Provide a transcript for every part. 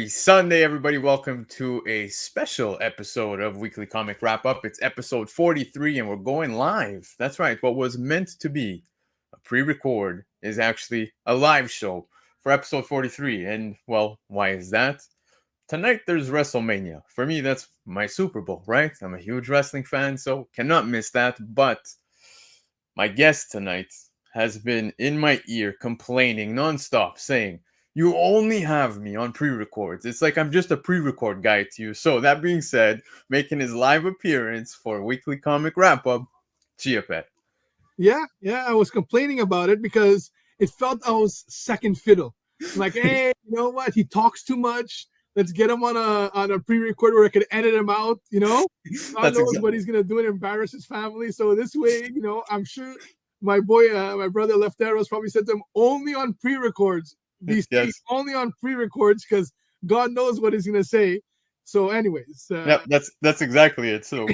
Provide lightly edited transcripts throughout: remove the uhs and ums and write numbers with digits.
Happy Sunday, everybody. Welcome to a special episode of Weekly Comic Wrap Up. It's episode 43, and we're going live. That's right. What was meant to be a pre record is actually a live show for episode 43. And, well, why is that? Tonight, there's WrestleMania. For me, that's my Super Bowl, right? I'm a huge wrestling fan, so cannot miss that. But my guest tonight has been in my ear complaining nonstop, saying, "You only have me on pre-records. It's like I'm just a pre-record guy to you." So that being said, making his live appearance for Weekly Comic Wrap-Up, CHIA. Yeah, I was complaining about it because it felt I was second fiddle. I'm like, hey, you know what? He talks too much. Let's get him on a pre-record where I could edit him out. God knows what he's gonna do and embarrass his family. So this way, I'm sure my boy, my brother Lefteros probably said to him, only on pre-records. These things only on pre-records because God knows what he's gonna say. So, anyways, that's exactly it. So,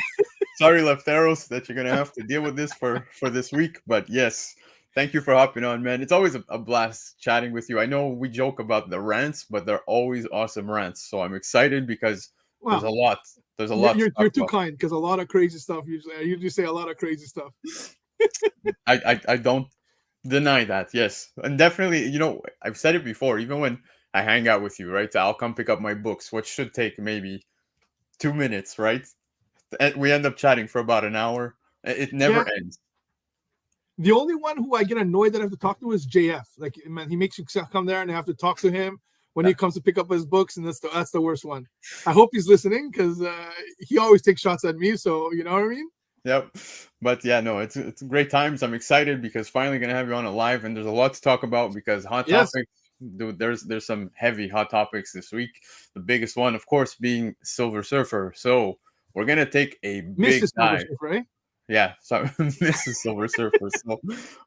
sorry, Lefteros, that you're gonna have to deal with this for this week. But yes, thank you for hopping on, man. It's always a blast chatting with you. I know we joke about the rants, but they're always awesome rants. So I'm excited because there's a lot. There's a lot. You're too kind because a lot of crazy stuff. I usually say a lot of crazy stuff. I don't deny that. Yes, and definitely, I've said it before. Even when I hang out with you, right? I'll come pick up my books, which should take maybe 2 minutes, right? And we end up chatting for about an hour. It never ends. The only one who I get annoyed that I have to talk to is JF. Like, man, he makes you come there and I have to talk to him when he comes to pick up his books, and that's the worst one. I hope he's listening because he always takes shots at me. So you know what I mean? Yep. But yeah, no, it's great times. I'm excited because finally gonna have you on a live, and there's a lot to talk about because hot topics. Dude, there's some heavy hot topics this week. The biggest one, of course, being Silver Surfer. So we're gonna take a big dive. Right? Yeah, so this is Silver Surfer. So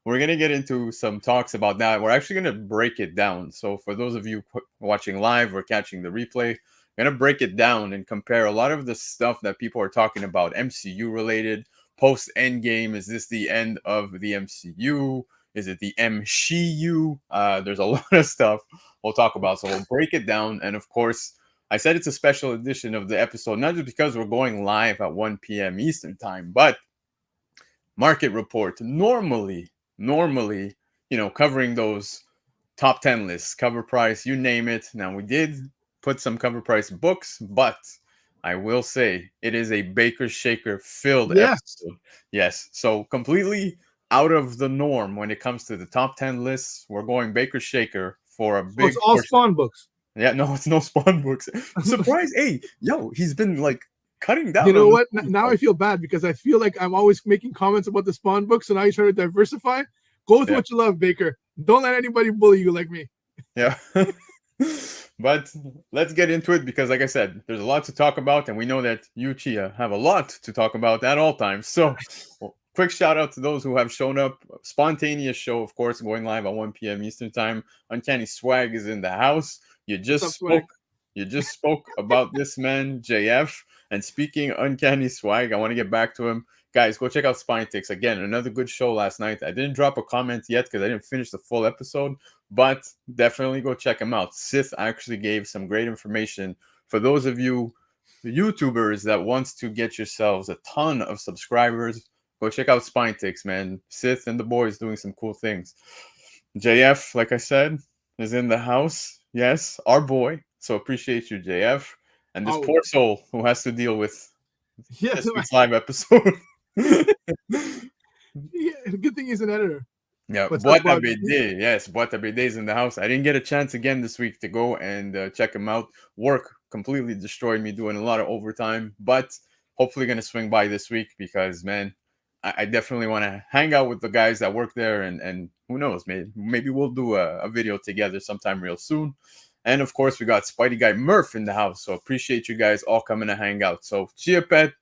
we're gonna get into some talks about that. We're actually gonna break it down. So for those of you watching live or catching the replay, I'm gonna break it down and compare a lot of the stuff that people are talking about, MCU related, post Endgame. Is this the end of the MCU? Is it the MCU? There's a lot of stuff we'll talk about. So we'll break it down. And of course, I said it's a special edition of the episode, not just because we're going live at 1 p.m. Eastern time, but market report. Normally, covering those top 10 lists, cover price, you name it. Now, we did put some cover price books, but I will say it is a Baker Shaker filled episode. Yes. So completely out of the norm when it comes to the top 10 lists. We're going Baker Shaker for a big. It's all Spawn books. Yeah, no, it's no Spawn books. Surprise! Hey, he's been like cutting down. You know what? Now I feel bad because I feel like I'm always making comments about the Spawn books, and now you're trying to diversify. Go with what you love, Baker. Don't let anybody bully you like me. Yeah. But let's get into it because, like I said, there's a lot to talk about, and we know that you, CHIA, have a lot to talk about at all times. So, quick shout out to those who have shown up. Spontaneous show, of course, going live at 1 p.m. Eastern time. Uncanny Swag is in the house. You just spoke about this man, JF. And speaking Uncanny Swag, I want to get back to him. Guys, go check out Spine Ticks. Again, another good show last night. I didn't drop a comment yet because I didn't finish the full episode, but definitely go check him out. Sith actually gave some great information for those of you YouTubers that wants to get yourselves a ton of subscribers. Go check out Spine Ticks, man. Sith and the boys doing some cool things. JF, like I said, is in the house. Yes, our boy. So appreciate you, JF. And this poor soul who has to deal with this week's live episode. Good thing he's an editor. Yeah, Boita BD. Yes, Boita BD is in the house. I didn't get a chance again this week to go and check him out. Work completely destroyed me doing a lot of overtime, but hopefully going to swing by this week because, man, I definitely want to hang out with the guys that work there, and who knows, maybe we'll do a video together sometime real soon. And of course, we got Spidey Guy Murph in the house. So appreciate you guys all coming to hang out. So CHIA,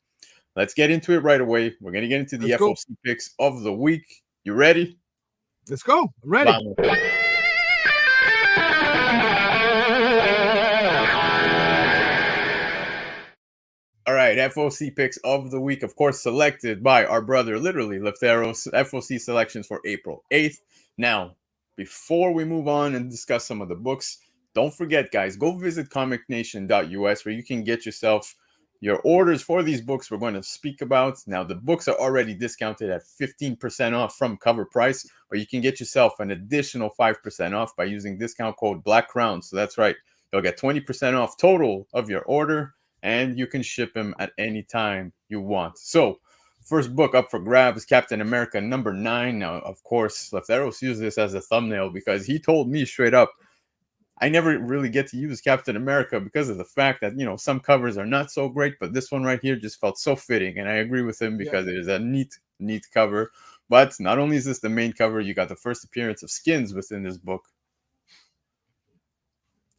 let's get into it right away. We're going to get into the FOC picks of the week. You ready? Let's go. I'm ready. All right, FOC picks of the week, of course, selected by our brother, literally, Lefteros. FOC selections for April 8th. Now, before we move on and discuss some of the books, don't forget, guys, go visit comicnation.us where you can get yourself your orders for these books we're going to speak about. Now, the books are already discounted at 15% off from cover price, but you can get yourself an additional 5% off by using discount code Black Crown. So that's right. You'll get 20% off total of your order, and you can ship them at any time you want. So, first book up for grabs, Captain America #9. Now, of course, Lefteros used this as a thumbnail because he told me straight up, I never really get to use Captain America because of the fact that, some covers are not so great, but this one right here just felt so fitting. And I agree with him because it is a neat cover. But not only is this the main cover, you got the first appearance of skins within this book.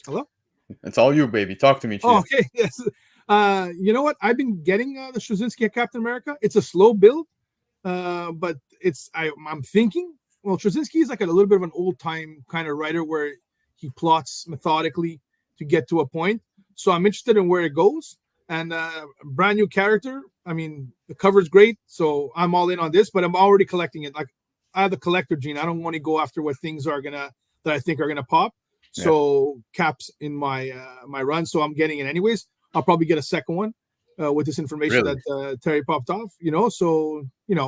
Hello? It's all you, baby. Talk to me, Chief. Oh, okay. Yes. You know what? I've been getting the Straczynski Captain America. It's a slow build, but I'm thinking, well, Straczynski is like a little bit of an old-time kind of writer where he plots methodically to get to a point. So I'm interested in where it goes. And brand new character. I mean, the cover's great, so I'm all in on this, but I'm already collecting it. Like, I have the collector gene. I don't want to go after what things are that I think are gonna pop. Yeah. So Cap's in my run, so I'm getting it anyways. I'll probably get a second one with this information that Terry popped off, so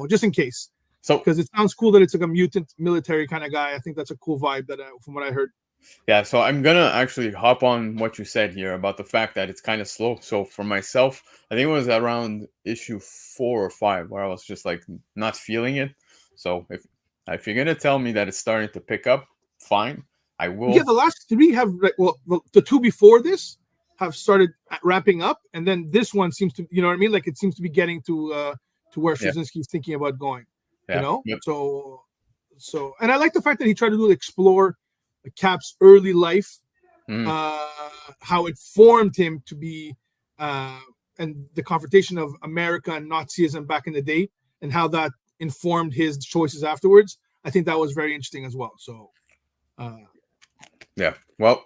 just in case. So because it sounds cool that it's like a mutant military kind of guy. I think that's a cool vibe that from what I heard. Yeah, so I'm gonna actually hop on what you said here about the fact that it's kind of slow. So for myself, I think it was around issue 4 or 5 where I was just like not feeling it. So if you're gonna tell me that it's starting to pick up, fine, I will. Yeah, the last 3 have the 2 before this have started wrapping up, and then this one seems to, like it seems to be getting to where Straczynski is thinking about going. Yep. So and I like the fact that he tried to explore Cap's early life, how it formed him to be, and the confrontation of America and Nazism back in the day, and how that informed his choices afterwards. I think that was very interesting as well. So, yeah. Well,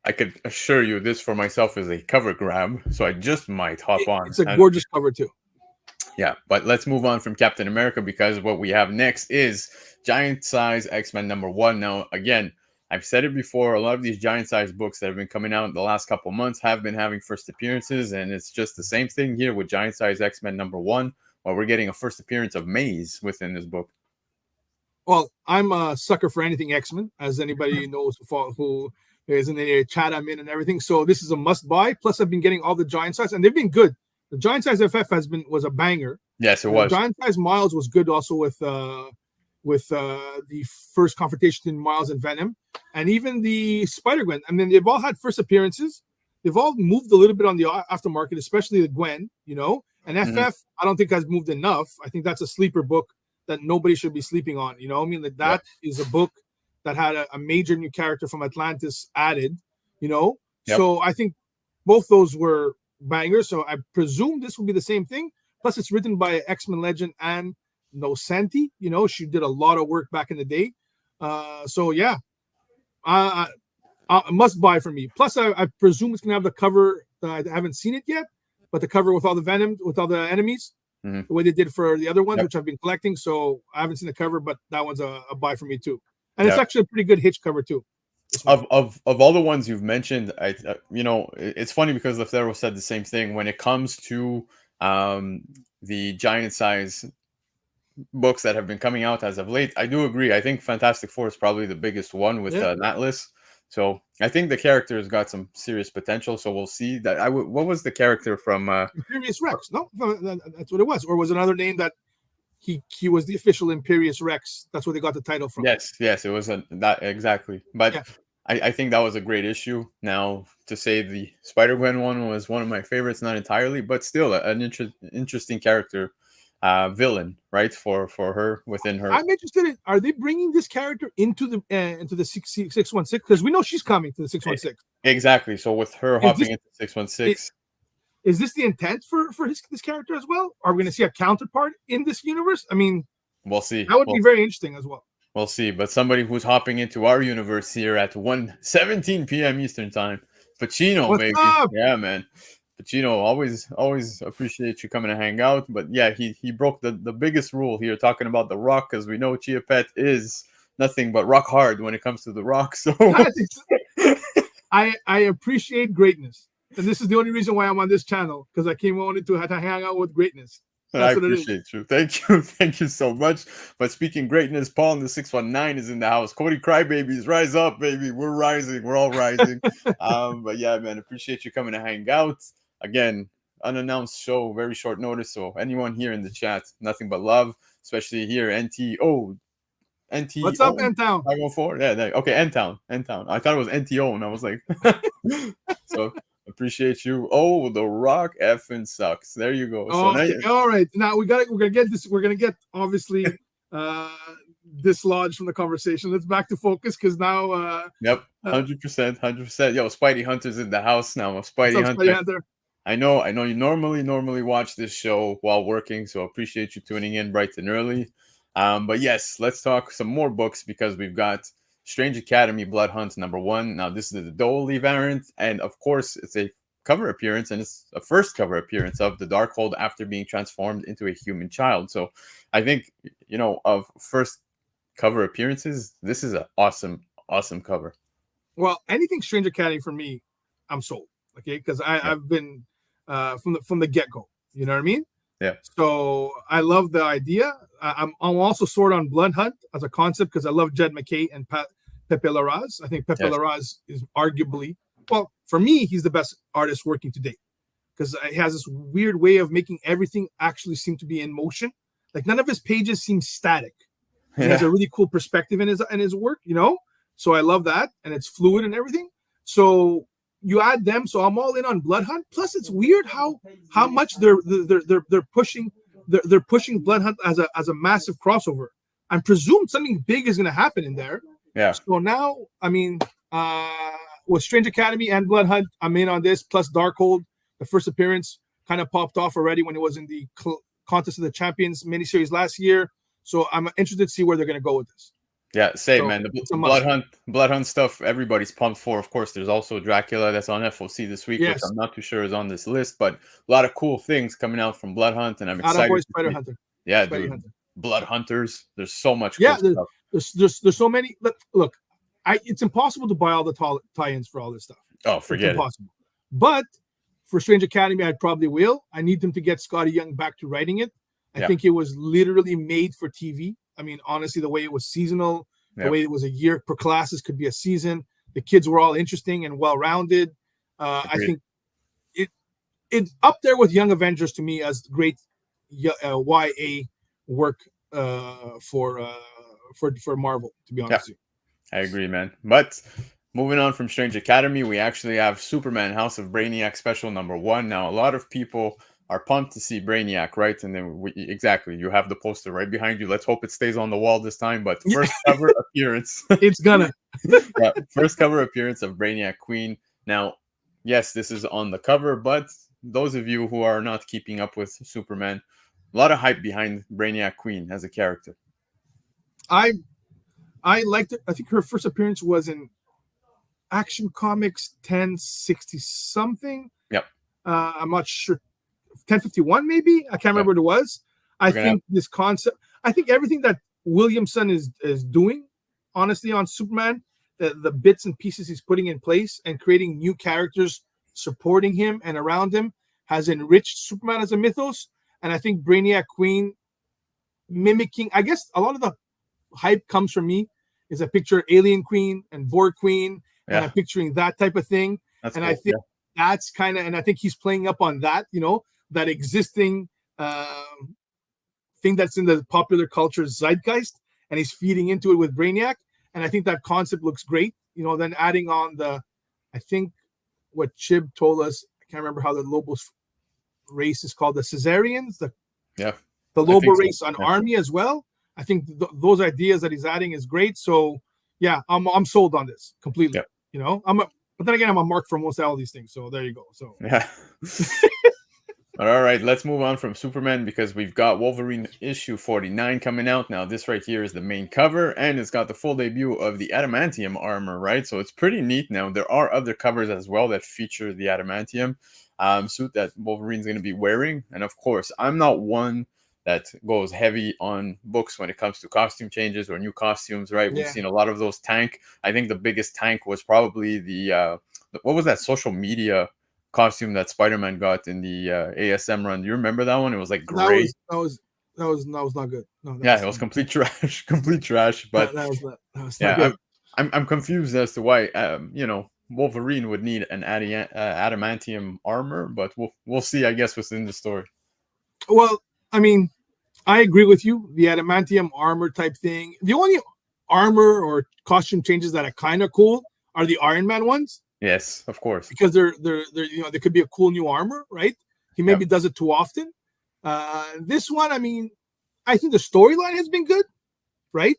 I could assure you this for myself is a cover grab, so I just might hop on. It's a gorgeous cover too. Yeah, but let's move on from Captain America because what we have next is Giant Size X-Men #1. Now, again, I've said it before, a lot of these giant size books that have been coming out in the last couple months have been having first appearances, and it's just the same thing here with Giant Size X-Men #1, while we're getting a first appearance of Maze within this book. Well, I'm a sucker for anything X-Men, as anybody knows who is in the chat I'm in and everything. So this is a must buy. Plus, I've been getting all the giant size, and they've been good. The giant size FF was a banger. Yes, it was. Giant size Miles was good also with the first confrontation in Miles and Venom, and even the Spider-Gwen. I mean, they've all had first appearances. They've all moved a little bit on the aftermarket, especially the Gwen, And FF, I don't think has moved enough. I think that's a sleeper book that nobody should be sleeping on. That is a book that had a major new character from Atlantis added. So I think both those were bangers. So I presume this will be the same thing. Plus, it's written by X-Men legend and Nocenti. She did a lot of work back in the day. Must buy for me. Plus, I presume it's gonna have the cover. I haven't seen it yet, but the cover with all the Venom, with all the enemies, the way they did for the other ones, which I've been collecting. So I haven't seen the cover, but that one's a buy for me too. And it's actually a pretty good Hitch cover too. Of all the ones you've mentioned, it's funny because Leftero said the same thing when it comes to the giant size books that have been coming out as of late. I do agree. I think Fantastic Four is probably the biggest one with Atlas. So I think the character has got some serious potential. So we'll see. What was the character from Imperious Rex? No, that's what it was. Or was it another name that he was the official Imperious Rex? That's where they got the title from. Yes, it was that exactly. But I think that was a great issue. Now, to say the Spider-Gwen one was one of my favorites, not entirely, but still an interesting character. Villain, right, for her within her. I'm interested in, are they bringing this character into the 616? Because we know she's coming to the 616. Exactly. So with her hopping into 616, is this the intent for this character as well? Are we going to see a counterpart in this universe? I mean, we'll see. That would be very interesting as well. We'll see. But somebody who's hopping into our universe here at 1:17 p.m. Eastern time, Pacino, What's baby. Up? Yeah, man. Pacino, always appreciate you coming to hang out. But yeah, he broke the biggest rule here, talking about The Rock, because we know CHIA Pet is nothing but rock hard when it comes to The Rock. So I appreciate greatness, and this is the only reason why I'm on this channel, because I wanted to hang out with greatness. I That's what it is. appreciate you. Thank you. Thank you so much. But speaking greatness, Paul in the 619 is in the house. Cody Crybabies, rise up, baby. We're rising. We're all rising. But yeah, man, appreciate you coming to hang out. Again, unannounced show, very short notice. So anyone here in the chat, nothing but love, especially here, NTO. What's up, NTO N-Town? 504. Yeah, okay, N-Town. N-Town. I thought it was NTO, and I was like, so appreciate you. Oh, The Rock effing sucks. There you go. So Okay. All right. Now we're gonna get this. We're gonna get obviously dislodged from the conversation. Let's back to focus, because now yep, 100%, 100%. Yo, Spidey Hunter's in the house now. Spidey what's up, Hunter. Spidey Hunter? I know you normally watch this show while working, so appreciate you tuning in bright and early. But yes, let's talk some more books, because we've got Strange Academy Blood Hunt #1. Now this is the Dolly variant, and of course it's a cover appearance, and it's a first cover appearance of the Darkhold after being transformed into a human child. So I think, of first cover appearances, this is an awesome cover. Well, anything Strange Academy for me, I'm sold. Okay, because I've been from the get go. You know what I mean? Yeah. So I love the idea. I'm also sold on Blood Hunt as a concept, because I love Jed McKay and Pepe Larraz. I think Pepe Larraz is arguably, well, for me, he's the best artist working to date, because he has this weird way of making everything actually seem to be in motion. Like none of his pages seem static. He has a really cool perspective in his work, So I love that, and it's fluid and everything. So you add them, so I'm all in on Blood Hunt. Plus, it's weird how much they're pushing Blood Hunt as a massive crossover. I presume something big is going to happen in there. Yeah. So now, I mean, with Strange Academy and Blood Hunt, I'm in on this. Plus Darkhold, the first appearance kind of popped off already when it was in the Contest of the Champions miniseries last year. So I'm interested to see where they're going to go with this. Yeah, same, man. The Blood Hunt stuff, everybody's pumped for. Of course, there's also Dracula that's on FOC this week, which I'm not too sure is on this list, but a lot of cool things coming out from Blood Hunt, and I'm excited. Spider-Hunter. Yeah, dude. Hunter. Blood Hunters. There's so much cool stuff. There's so many. Look, it's impossible to buy all the tie-ins for all this stuff. Oh, forget it's impossible. But for Strange Academy, I probably will. I need them to get Scotty Young back to writing it. I think it was literally made for TV. I mean, honestly, the way it was seasonal, the way it was a year per classes, could be a season. The kids were all interesting and well-rounded. I think it's up there with Young Avengers to me as great YA work for Marvel, to be honest with you. I agree, man. But moving on from Strange Academy, we actually have Superman House of Brainiac special #1. Now, a lot of people are pumped to see Brainiac, right? And then you have the poster right behind you. Let's hope it stays on the wall this time. But first cover appearance. It's gonna. First cover appearance of Brainiac Queen. Now, yes, this is on the cover, but those of you who are not keeping up with Superman, a lot of hype behind Brainiac Queen as a character. I liked it. I think her first appearance was in Action Comics 1060 something. Yep. I'm not sure. 1051 maybe. I can't remember what it was. I think this concept. I think everything that Williamson is doing, honestly, on Superman, the bits and pieces he's putting in place and creating new characters supporting him and around him has enriched Superman as a mythos. And I think Brainiac Queen mimicking. I guess a lot of the hype comes from me. Is I picture Alien Queen and Borg Queen, and I'm picturing that type of thing. I think that's kind of, and I think he's playing up on that, that existing thing that's in the popular culture zeitgeist, and he's feeding into it with Brainiac. And I think that concept looks great. Then adding on I think what Chib told us, I can't remember how the Lobos race is called, the Caesarians, the Lobo race on Army as well. I think those ideas that he's adding is great. So yeah, I'm sold on this completely. But then again, I'm a mark for almost all these things. So there you go. So yeah. All right, let's move on from Superman, because we've got Wolverine issue 49 coming out. Now, this right here is the main cover, and it's got the full debut of the adamantium armor, right? So it's pretty neat. Now, there are other covers as well that feature the adamantium suit that Wolverine's going to be wearing. And of course, I'm not one that goes heavy on books when it comes to costume changes or new costumes, right? We've seen a lot of those tank. I think the biggest tank was probably the what was that social media costume that Spider-Man got in the ASM run? Do you remember that one? It was like That gray. was not good. No, Yeah, it was complete trash, complete trash. But that was not yeah, good. I'm confused as to why Wolverine would need an adamantium armor, but we'll see. I guess within the story. Well, I mean, I agree with you. The adamantium armor type thing. The only armor or costume changes that are kind of cool are the Iron Man ones, Yes, of course. because they're there could be a cool new armor, right? He maybe Yep. does it too often. This one, I mean, I think the storyline has been good, right?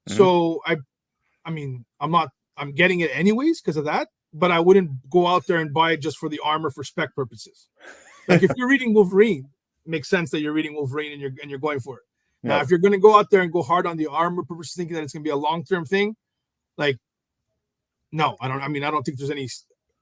Mhm. So I mean, I'm getting it anyways because of that, but I wouldn't go out there and buy it just for the armor for spec purposes. Like if you're reading Wolverine, it makes sense that you're reading Wolverine and you're going for it. Now, Yep. if you're going to go out there and go hard on the armor purposes, thinking that it's going to be a long-term thing, like, no, I don't. I mean, I don't think there's any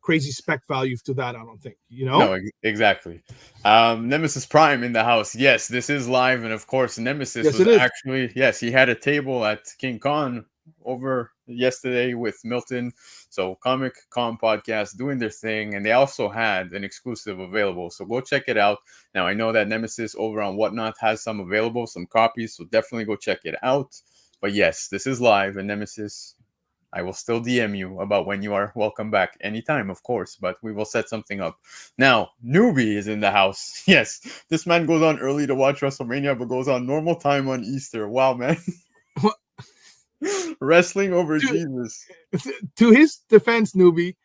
crazy spec value to that. I don't think, No, exactly. Nemesis Prime in the house. Yes, this is live, and of course, Nemesis Yes, was it is. actually, yes, he had a table at King Con over yesterday with Milton. So Comic Con podcast doing their thing, and they also had an exclusive available. So go check it out. Now I know that Nemesis over on Whatnot has some available, some copies. So definitely go check it out. But yes, this is live, and Nemesis, I will still DM you about when you are welcome back anytime, of course, but we will set something up. Now, Newbie is in the house. Yes, this man goes on early to watch WrestleMania, but goes on normal time on Easter. Wow, man. Wrestling over Dude, Jesus. To his defense, Newbie,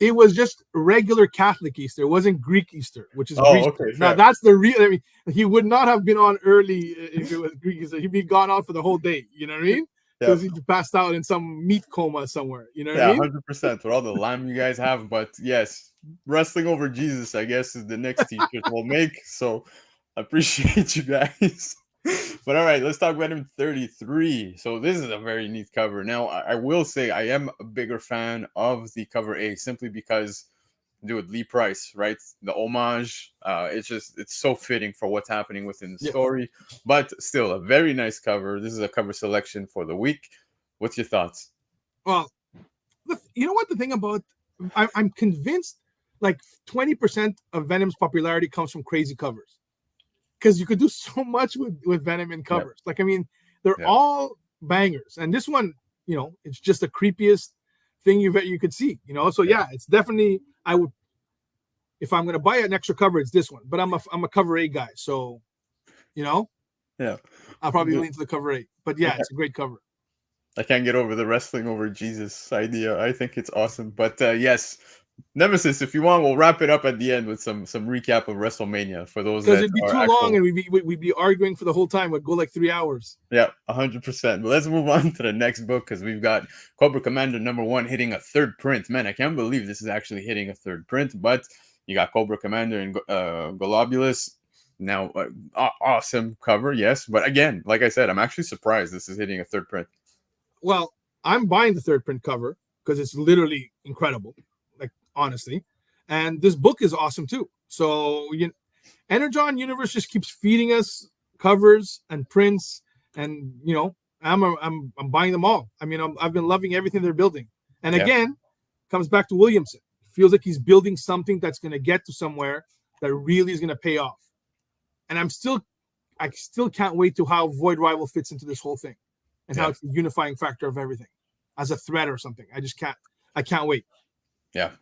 it was just regular Catholic Easter. It wasn't Greek Easter, which is Oh, Greece. okay, Now fair. that's the real. I mean, he would not have been on early if it was Greek Easter. He'd be gone on for the whole day. You know what I mean? Yeah, Because he passed out in some meat coma somewhere. You know what I yeah, mean? 100% with all the lamb you guys have. But yes, wrestling over Jesus, I guess, is the next t-shirt we'll make. So I appreciate you guys. But all right, let's talk Venom 33. So this is a very neat cover. Now, I will say I am a bigger fan of the cover A simply because, dude, Lee Price, right? The homage. It's so fitting for what's happening within the Yeah. story. But still, a very nice cover. This is a cover selection for the week. What's your thoughts? Well, you know what the thing about I'm convinced like 20% of Venom's popularity comes from crazy covers, because you could do so much with Venom in covers. Like, I mean, they're all bangers, and this one, it's just the creepiest thing you could see. So yeah, it's definitely, I would, if I'm gonna buy an extra cover, it's this one. But I'm a cover A guy, so Yeah. I'll probably lean to the cover A. But yeah, it's a great cover. I can't get over the wrestling over Jesus idea. I think it's awesome. But yes, Nemesis, if you want, we'll wrap it up at the end with some recap of WrestleMania for those Because that it'd be are too actual. long, and we'd be arguing for the whole time. It'd go like 3 hours. Yeah, 100%. But let's move on to the next book because we've got Cobra Commander #1 hitting a third print. Man, I can't believe this is actually hitting a third print. But you got Cobra Commander and Globulus. Now, awesome cover, yes. But again, like I said, I'm actually surprised this is hitting a third print. Well, I'm buying the third print cover because it's literally incredible, like, honestly. And this book is awesome too. So Energon Universe just keeps feeding us covers and prints, and I'm buying them all. I mean, I've been loving everything they're building. And again, comes back to Williamson. Feels like he's building something that's going to get to somewhere that really is going to pay off. And I still can't wait to how Void Rival fits into this whole thing, and how it's the unifying factor of everything as a threat or something. I can't wait. Yeah.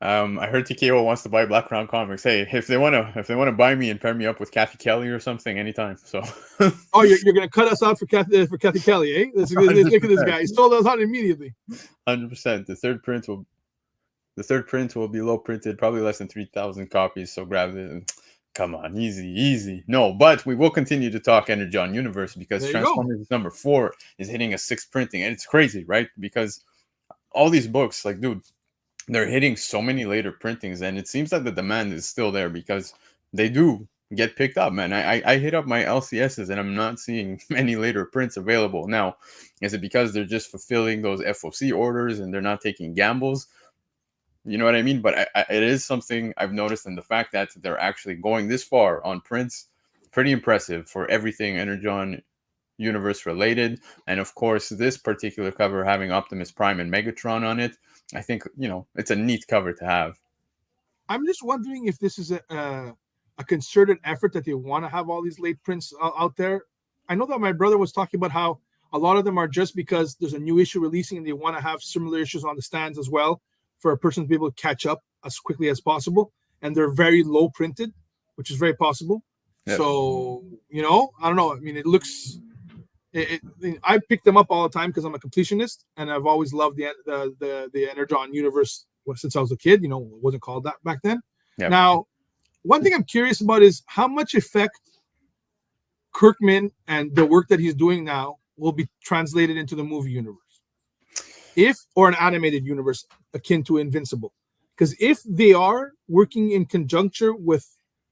I heard TKO wants to buy Black Crown Comics. Hey, if they wanna buy me and pair me up with Kathy Kelly or something, anytime. So. Oh, you're gonna cut us out for Kathy Kelly, eh? Look at this guy. He sold us out immediately. 100%. The third print will be low printed, probably less than 3,000 copies. So grab it. Come on, easy. No, but we will continue to talk Energon Universe because Transformers #4 is hitting a 6th printing, and it's crazy, right? Because all these books, like, dude, they're hitting so many later printings, and it seems that the demand is still there because they do get picked up, man. I hit up my LCSs and I'm not seeing many later prints available. Now, is it because they're just fulfilling those FOC orders and they're not taking gambles? You know what I mean? But it is something I've noticed, in the fact that they're actually going this far on prints. Pretty impressive for everything Energon Universe related. And of course, this particular cover having Optimus Prime and Megatron on it. I think it's a neat cover to have. I'm just wondering if this is a concerted effort that they want to have all these late prints out there. I know that my brother was talking about how a lot of them are just because there's a new issue releasing and they want to have similar issues on the stands as well for a person to be able to catch up as quickly as possible. And they're very low printed, which is very possible. Yep. So, I don't know. I mean, it looks. I pick them up all the time because I'm a completionist, and I've always loved the Energon universe since I was a kid. It wasn't called that back then. Yep. Now, one thing I'm curious about is how much effect Kirkman and the work that he's doing now will be translated into the movie universe, or an animated universe akin to Invincible. Because if they are working in conjunction with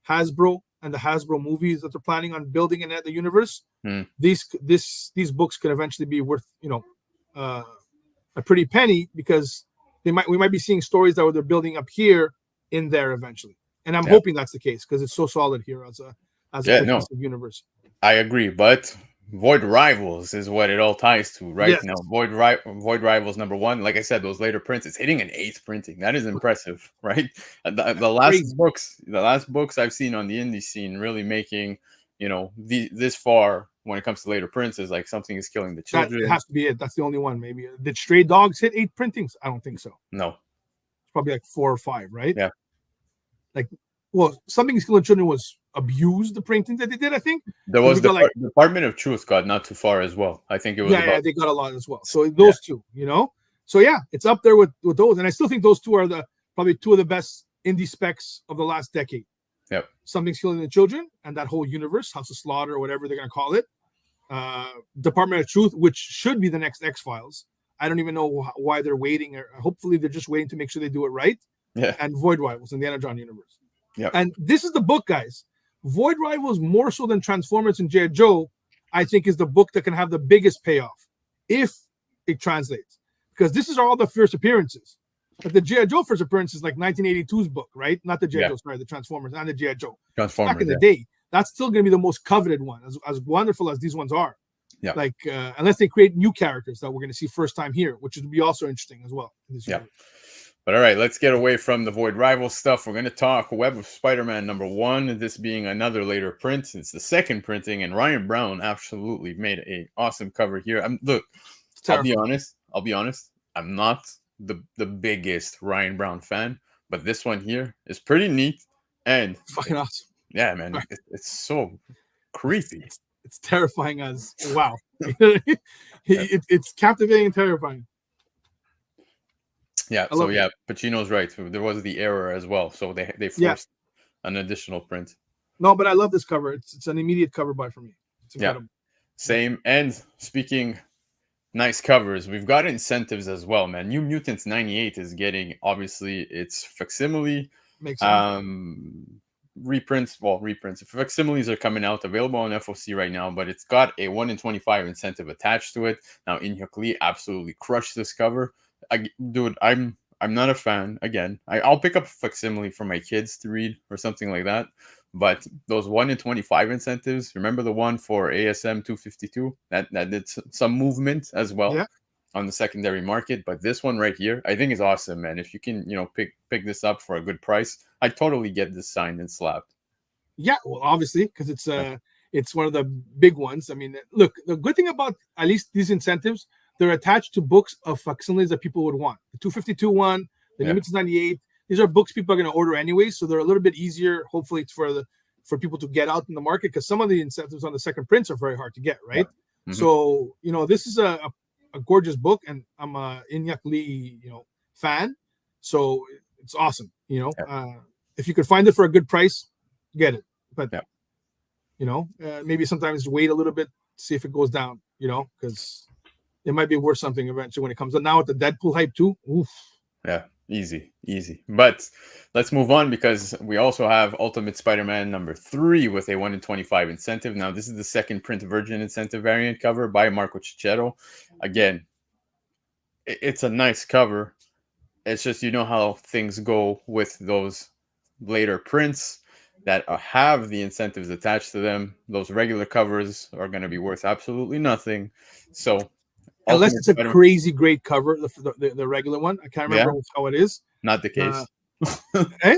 Hasbro and the Hasbro movies that they're planning on building in the universe, these books could eventually be worth a pretty penny, because we might be seeing stories that they're building up here in there eventually. And I'm hoping that's the case because it's so solid here as a cohesive universe. I agree, but Void Rivals is what it all ties to right now. Void Rivals #1, like I said, those later prints, it's hitting an 8th printing. That is impressive, right? The last books I've seen on the indie scene really making this far when it comes to later prints is like Something Is Killing the Children. That has to be it. That's the only one. Maybe did Stray Dogs hit 8 printings? I don't think so. No, it's probably like 4 or 5, right? Yeah. Something Is Killing Children was abused, the printing that they did. I think there was the Department of Truth got not too far as well. I think it was they got a lot as well. So those two, so it's up there with those, and I still think those two are probably two of the best indie specs of the last decade. Yep. Something's Killing the Children and that whole universe, House of Slaughter or whatever they're gonna call it. Department of Truth, which should be the next X-Files. I don't even know why they're waiting, or hopefully they're just waiting to make sure they do it right. Yeah. And Void Rivals in the Energon universe. Yeah. And this is the book, guys. Void Rivals, more so than Transformers and G.I. Joe, I think is the book that can have the biggest payoff if it translates. Because this is all the first appearances. But the G.I. Joe first appearance is like 1982's book, right? Not the G.I. Joe, sorry, the Transformers and the G.I. Joe. Transformers, back in the day. That's still going to be the most coveted one, as wonderful as these ones are. Yeah. Like, unless they create new characters that we're going to see first time here, which would be also interesting as well. In this universe. But all right, let's get away from the Void Rival stuff. We're going to talk Web of Spider-Man #1, this being another later print. It's the second printing, and Ryan Brown absolutely made an awesome cover here. Look, I'll be honest. I'm not the biggest Ryan Brown fan, but this one here is pretty neat and fucking awesome. Yeah, man, it's so creepy. It's terrifying as wow. It's captivating and terrifying. Yeah, so Pacino's right. There was the error as well, so they forced an additional print. No, but I love this cover. It's an immediate cover buy for me. It's incredible. Same. And speaking nice covers, we've got incentives as well, man. New Mutants 98 is getting obviously its facsimile. Makes sense. Reprints. Facsimiles are coming out, available on FOC right now, but it's got a 1 in 25 incentive attached to it. Now, Inhyuk Lee absolutely crushed this cover. Dude, I'm not a fan. Again, I'll pick up a facsimile for my kids to read or something like that. But those 1 in 25 incentives, remember the one for ASM 252? That did some movement as well on the secondary market. But this one right here, I think is awesome, man. If you can, pick this up for a good price, I totally get this signed and slapped. Yeah, well, obviously, because it's one of the big ones. I mean, look, the good thing about at least these incentives, they're attached to books of facsimiles that people would want. The 252 one, the Mutants 98. These are books people are going to order anyway, so they're a little bit easier, hopefully, for people to get out in the market, because some of the incentives on the second prints are very hard to get, right? Yeah. Mm-hmm. So, this is a gorgeous book, and I'm a Inhyuk Lee, fan, so it's awesome. If you could find it for a good price, get it. But maybe sometimes wait a little bit, see if it goes down. Because it might be worth something eventually when it comes. But now with the Deadpool hype too, oof. Yeah, easy. But let's move on, because we also have Ultimate Spider-Man #3 with a 1 in 25 incentive. Now, this is the second print Virgin incentive variant cover by Marco Cicchetto. Again, it's a nice cover. It's just, how things go with those later prints that have the incentives attached to them. Those regular covers are going to be worth absolutely nothing. So Unless Ultimate it's a Spider-Man. crazy great cover, the regular one. I can't remember Yeah, how it is. not the case. Eh?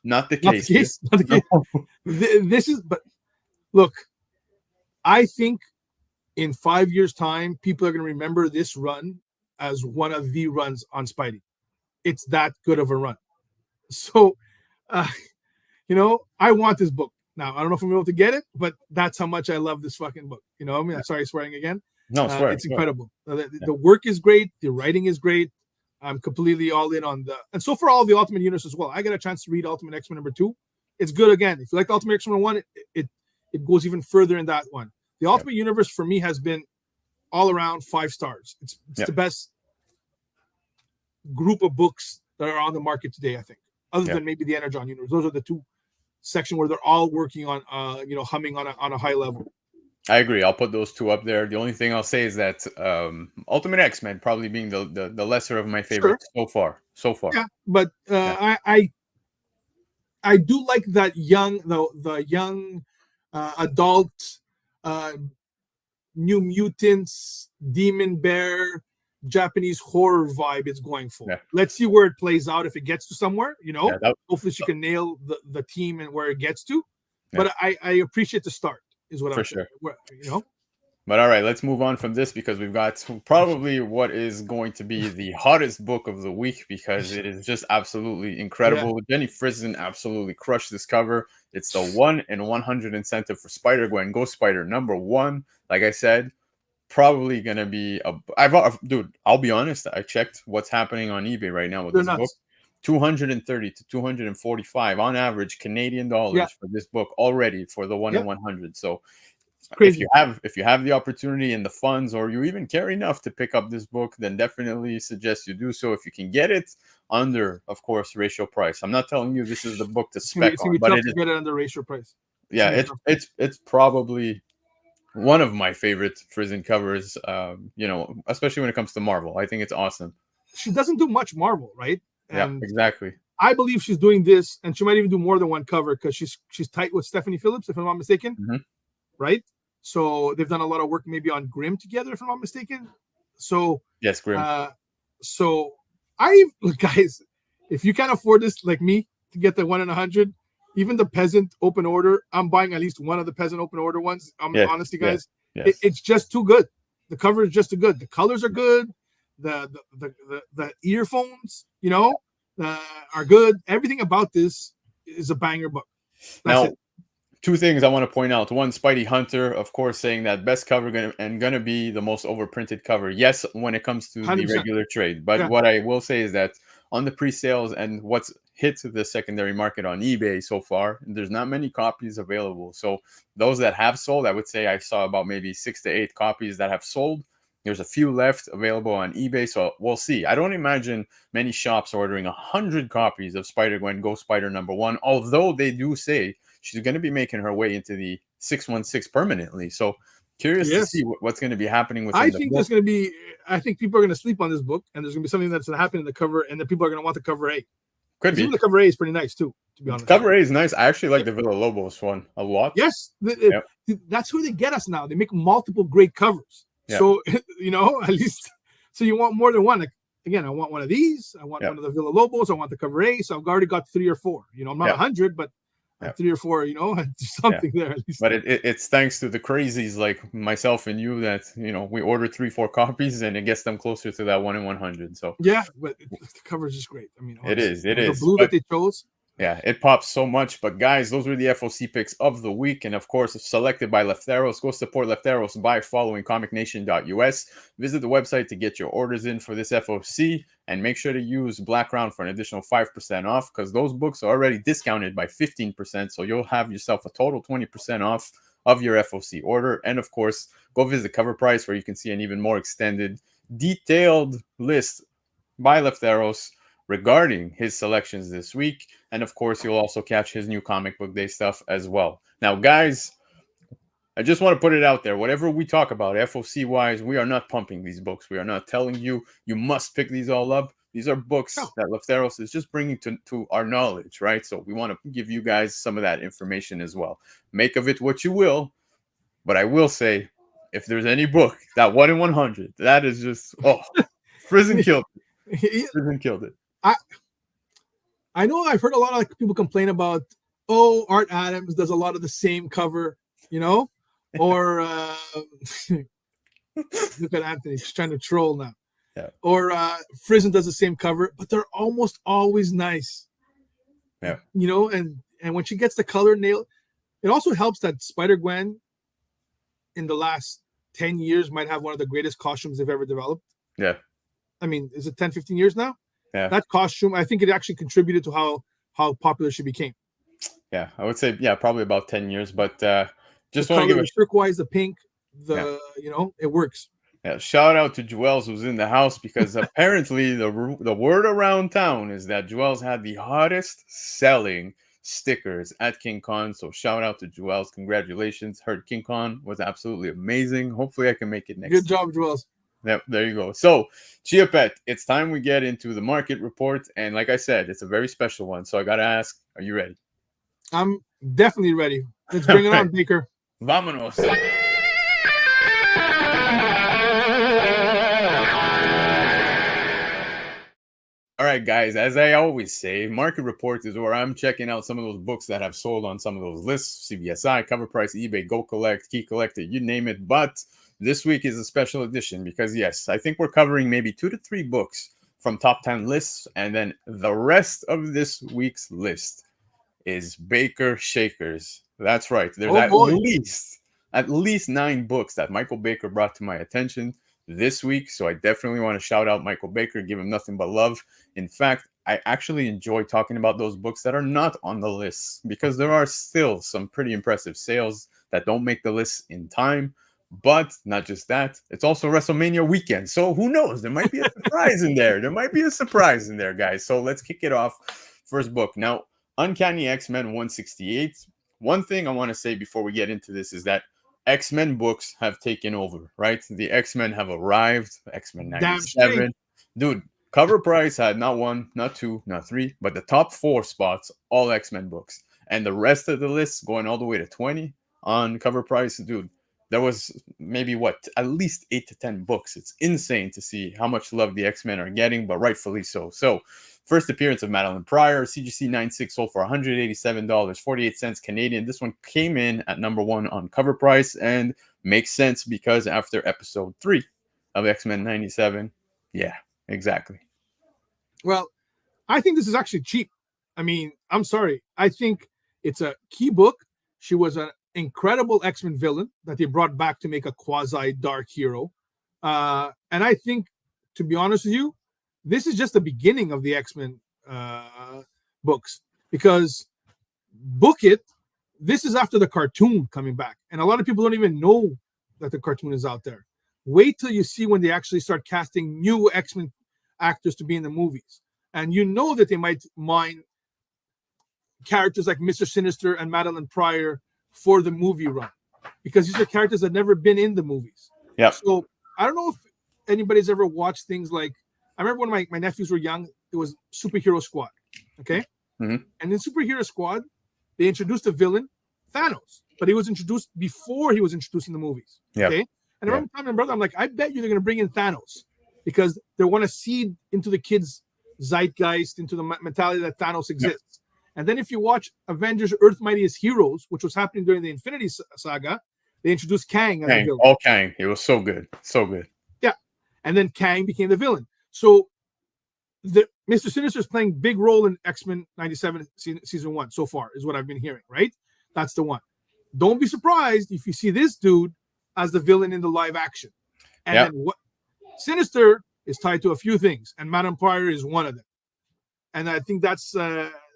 Not the Not the case here. case. Not the case. No. This is, but look, I think in 5 years' time, people are going to remember this run as one of the runs on Spidey. It's that good of a run. So, uh, I want this book. Now, I don't know if I'm able to get it, but that's how much I love this fucking book. I mean, I'm sorry, swearing again. No, swear. It's incredible. The work is great. The writing is great. I'm completely all in on and so for all the Ultimate Universe as well. I got a chance to read Ultimate X-Men #2. It's good again. If you like the Ultimate X-Men 1, it goes even further in that one. The Ultimate Universe for me has been all around 5 stars. It's the best group of books that are on the market today, I think, other than maybe the Energon Universe. Those are the two sections where they're all working on, humming on a high level. I agree. I'll put those two up there. The only thing I'll say is that Ultimate X-Men probably being the lesser of my favorites so far. Yeah, but I do like that young the young adult New Mutants, Demon Bear, Japanese horror vibe it's going for. Yeah. Let's see where it plays out. If it gets to somewhere, hopefully she can nail the team and where it gets to. Yeah. But I appreciate the start, is what I'm saying. Sure. But all right, let's move on from this because we've got probably what is going to be the hottest book of the week because it is just absolutely incredible. Yeah. Jenny Frison absolutely crushed this cover. It's the 1 in 100 incentive for Spider-Gwen Ghost Spider #1. Like I said, probably gonna be dude. I'll be honest. I checked what's happening on eBay right now with this book. 230 to 245 on average Canadian dollars for this book already for the 1 in 100. So. Crazy. If you have the opportunity and the funds, or you even care enough to pick up this book, then definitely suggest you do so. If you can get it under, of course, ratio price. I'm not telling you this is the book to spec on, but to get it under ratio price. Yeah, it's probably one of my favorite Frison covers. Especially when it comes to Marvel, I think it's awesome. She doesn't do much Marvel, right? And yeah, exactly. I believe she's doing this, and she might even do more than one cover because she's tight with Stephanie Phillips, if I'm not mistaken. Mm-hmm. Right? So they've done a lot of work maybe on Grimm together, if I'm not mistaken. So yes, Grimm. So guys, if you can't afford this like me to get the 1 in 100, even the Peasant open order, I'm buying at least one of the Peasant open order ones. Honestly, guys, it's just too good. The cover is just too good. The colors are good. The earphones, are good. Everything about this is a banger book. That's it. Two things I want to point out. One, Spidey Hunter, of course, saying that best cover gonna be the most overprinted cover. Yes, when it comes to 100%. The regular trade. But what I will say is that on the pre-sales and what's hit the secondary market on eBay so far, there's not many copies available. So those that have sold, I would say I saw about maybe 6 to 8 copies that have sold. There's a few left available on eBay, so we'll see. I don't imagine many shops ordering 100 copies of Spider-Gwen Ghost Spider #1, although they do say she's going to be making her way into the 616 permanently. So curious to see what's going to be happening with. I think there's going to be. I think people are going to sleep on this book, and there's going to be something that's going to happen in the cover, and then people are going to want the cover A. Could be. Even the cover A is pretty nice too, to be honest. Cover A is nice. I actually like the Villa Lobos one a lot. Yes, that's who they get us now. They make multiple great covers. Yeah. So at least so you want more than one. Like, again, I want one of these. I want one of the Villa Lobos. I want the cover A. So I've already got 3 or 4. I'm not 100, but 3 or 4. Something there at least. But it's thanks to the crazies like myself and you that we order 3-4 copies and it gets them closer to that 1 in 100. So yeah, but the cover is just great. I mean, honestly, it is the blue that they chose. Yeah, it pops so much. But guys, those were the FOC picks of the week. And of course, selected by Lefteros. Go support Lefteros by following comicnation.us. Visit the website to get your orders in for this FOC. And make sure to use Black Round for an additional 5% off because those books are already discounted by 15%. So you'll have yourself a total 20% off of your FOC order. And of course, go visit Cover Price where you can see an even more extended, detailed list by Lefteros regarding his selections this week. And of course, you'll also catch his new comic book day stuff as well. Now, guys, I just want to put it out there. Whatever we talk about FOC wise, we are not pumping these books. We are not telling you must pick these all up. These are books that Lefteros is just bringing to our knowledge, right? So we want to give you guys some of that information as well. Make of it what you will. But I will say if there's any book that 1 in 100, that is just Friesen killed it. Friesen killed it. I know I've heard a lot of people complain about, Art Adams does a lot of the same cover, or look at Anthony, he's trying to troll now. Yeah. Or Friesen does the same cover, but they're almost always nice. Yeah. And when she gets the color nailed, it also helps that Spider-Gwen in the last 10 years might have one of the greatest costumes they've ever developed. Yeah. I mean, is it 10, 15 years now? Yeah. That costume, I think it actually contributed to how popular she became. Yeah, I would say, probably about 10 years, but just the want to give the turquoise, the pink, it works. Yeah, shout out to Joels who's in the house, because apparently the word around town is that Joels had the hottest selling stickers at King Con. So shout out to Joels. Congratulations. Heard King Con was absolutely amazing. Hopefully I can make it next Good time. job, Joels. Yep, there you go. So, Chia Pet, it's time we get into the market report. And like I said, it's a very special one. So I got to ask, are you ready? I'm definitely ready. Let's bring it on, Baker. Vámonos. All right, guys, as I always say, market report is where I'm checking out some of those books that have sold on some of those lists, CBSI, Cover Price, eBay, Go Collect, Key Collector, you name it. But this week is a special edition because, yes, I think we're covering maybe 2 to 3 books from top 10 lists. And then the rest of this week's list is Baker Shakers. That's right. There's at least 9 books that Michael Baker brought to my attention this week. So I definitely want to shout out Michael Baker, give him nothing but love. In fact, I actually enjoy talking about those books that are not on the list, because there are still some pretty impressive sales that don't make the list in time. But not just that, it's also WrestleMania weekend. So who knows? There might be a surprise in there. There might be a surprise in there, guys. So let's kick it off. First book. Now, Uncanny X-Men 168. One thing I want to say before we get into this is that X-Men books have taken over, right? The X-Men have arrived. X-Men 97. Dude, Cover Price had not 1, not 2, not 3, but the top 4 spots, all X-Men books. And the rest of the list going all the way to 20 on Cover Price, dude, there was maybe at least 8 to 10 books. It's insane to see how much love the X-Men are getting, but rightfully so. So, first appearance of Madeline Pryor, CGC 96 sold for $187.48 Canadian. This one came in at number 1 on Cover Price, and makes sense because after episode 3 of X-Men 97, yeah, exactly. Well, I think this is actually cheap. I mean, I'm sorry. I think it's a key book. She was an incredible X-Men villain that they brought back to make a quasi-dark hero. And I think, to be honest with you, this is just the beginning of the X-Men books, because book it, this is after the cartoon coming back. And a lot of people don't even know that the cartoon is out there. Wait till you see when they actually start casting new X-Men actors to be in the movies. And you know that they might mine characters like Mr. Sinister and Madeline Pryor for the movie run, because these are characters that never been in the movies. Yeah. So I don't know if anybody's ever watched things like, I remember when my nephews were young, it was Superhero Squad. Okay. Mm-hmm. And in Superhero Squad, they introduced a villain, Thanos, but he was introduced before he was introduced in the movies. Yeah. Okay. And I remember telling my brother, I'm like, I bet you they're going to bring in Thanos, because they want to seed into the kids' zeitgeist, into the mentality that Thanos exists. Yeah. And then if you watch Avengers Earth Mightiest Heroes, which was happening during the Infinity Saga, they introduced Kang as a villain. Oh, Kang. It was so good. So good. Yeah. And then Kang became the villain. So Mr. Sinister is playing big role in X-Men 97 season 1 so far, is what I've been hearing, right? That's the one. Don't be surprised if you see this dude as the villain in the live action. And then what? Sinister is tied to a few things, and Madame Pryor is one of them. And I think that's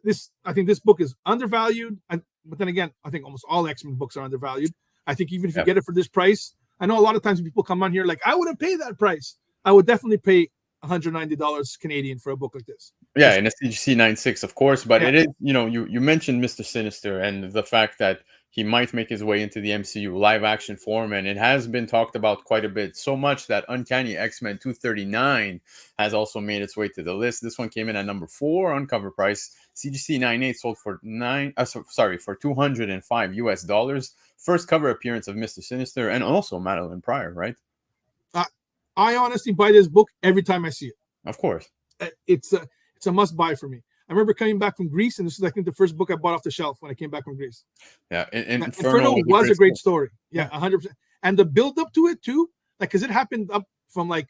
this. I think this book is undervalued. But then again, I think almost all X-Men books are undervalued. I think even if you get it for this price, I know a lot of times people come on here like, I wouldn't pay that price. I would definitely pay $190 Canadian for a book like this. Yeah, and it's CGC 96, of course. But it is, you mentioned Mr. Sinister and the fact that he might make his way into the MCU live action form, and it has been talked about quite a bit, so much that Uncanny X-Men 239 has also made its way to the list. This one came in at number 4 on Cover Price. CGC 98 sold for $205 US. first cover appearance of Mr. Sinister and also Madeline Pryor, right? I honestly buy this book every time I see it. Of course. It's a must buy for me. I remember coming back from Greece, and this is, I think, the first book I bought off the shelf when I came back from Greece. Yeah, Inferno was a great story. Yeah, 100%. And the build up to it too, like, because it happened up from, like,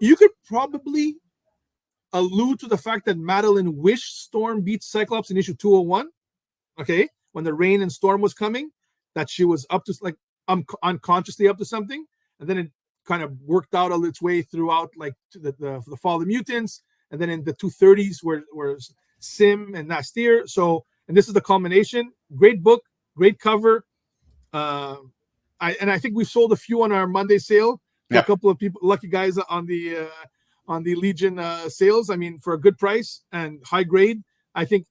you could probably allude to the fact that Madeline wished Storm beat Cyclops in issue 201. Okay, when the rain and storm was coming, that she was up to, like, unconsciously up to something, and then it kind of worked out its way throughout, like, to the fall of the mutants, and then in the 230s where Sim and Nastir. So, and this is the culmination. Great book, great cover. I think we sold a few on our Monday sale. Yeah. A couple of people, lucky guys on the Legion sales. I mean, for a good price and high grade. I think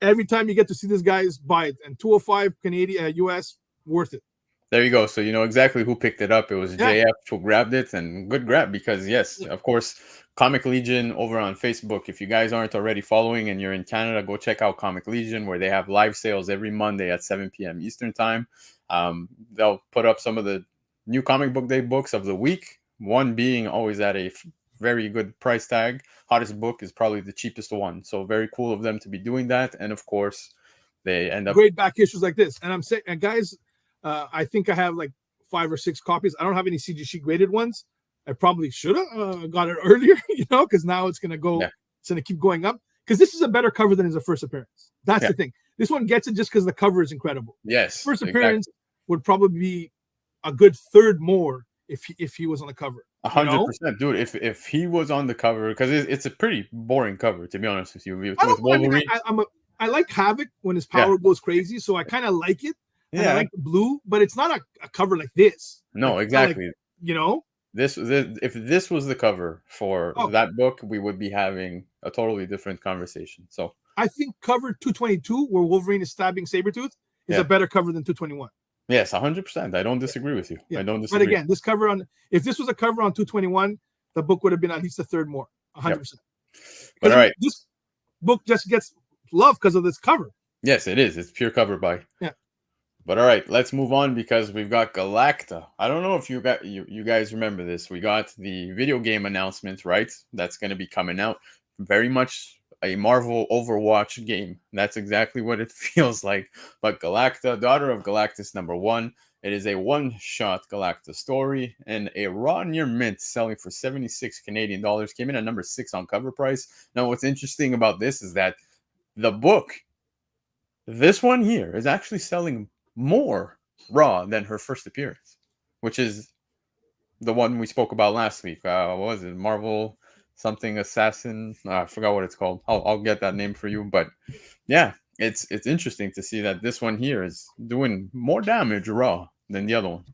every time you get to see this, guys, buy it. And 205 Canadian US, worth it. There you go. So you know exactly who picked it up. It was JF who grabbed it, and good grab because, yes, of course, Comic Legion over on Facebook. If you guys aren't already following and you're in Canada, go check out Comic Legion, where they have live sales every Monday at 7 p.m. Eastern time. They'll put up some of the new comic book day books of the week, one being always at a very good price tag. Hottest book is probably the cheapest one. So very cool of them to be doing that. And of course, they end up great back issues like this. And I'm saying, and guys, I think I have like 5 or 6 copies. I don't have any CGC graded ones. I probably should have got it earlier, you know, because now it's going to go, it's going to keep going up. Because this is a better cover than his first appearance. That's the thing. This one gets it just because the cover is incredible. Yes. First appearance would probably be a good third more if he was on the cover. 100%, dude. If he was on the cover, because it's a pretty boring cover, to be honest with you. With Wolverine. I like Havoc when his power goes crazy, so I kind of like it. And I like the blue, but it's not a cover like this. No, like, exactly. Like, you know, this if this was the cover for that book, we would be having a totally different conversation. So I think cover 222, where Wolverine is stabbing Sabretooth, is a better cover than 221. Yes, 100%. I don't disagree with you. Yeah. I don't disagree. But again, this cover if this was a cover on 221, the book would have been at least a third more, 100%. But all right, this book just gets love because of this cover. Yes, it is. It's pure cover buy. Yeah. But all right, let's move on because we've got Galacta. I don't know if you guys remember this. We got the video game announcement, right? That's going to be coming out. Very much a Marvel Overwatch game. That's exactly what it feels like. But Galacta, Daughter of Galactus #1. It is a one-shot Galacta story and a raw near mint selling for 76 Canadian dollars. Came in at number 6 on cover price. Now, what's interesting about this is that the book, this one here, is actually selling more raw than her first appearance, which is the one we spoke about last week. What was it? Marvel something Assassin? I forgot what it's called. I'll get that name for you. But yeah, it's interesting to see that this one here is doing more damage raw than the other one.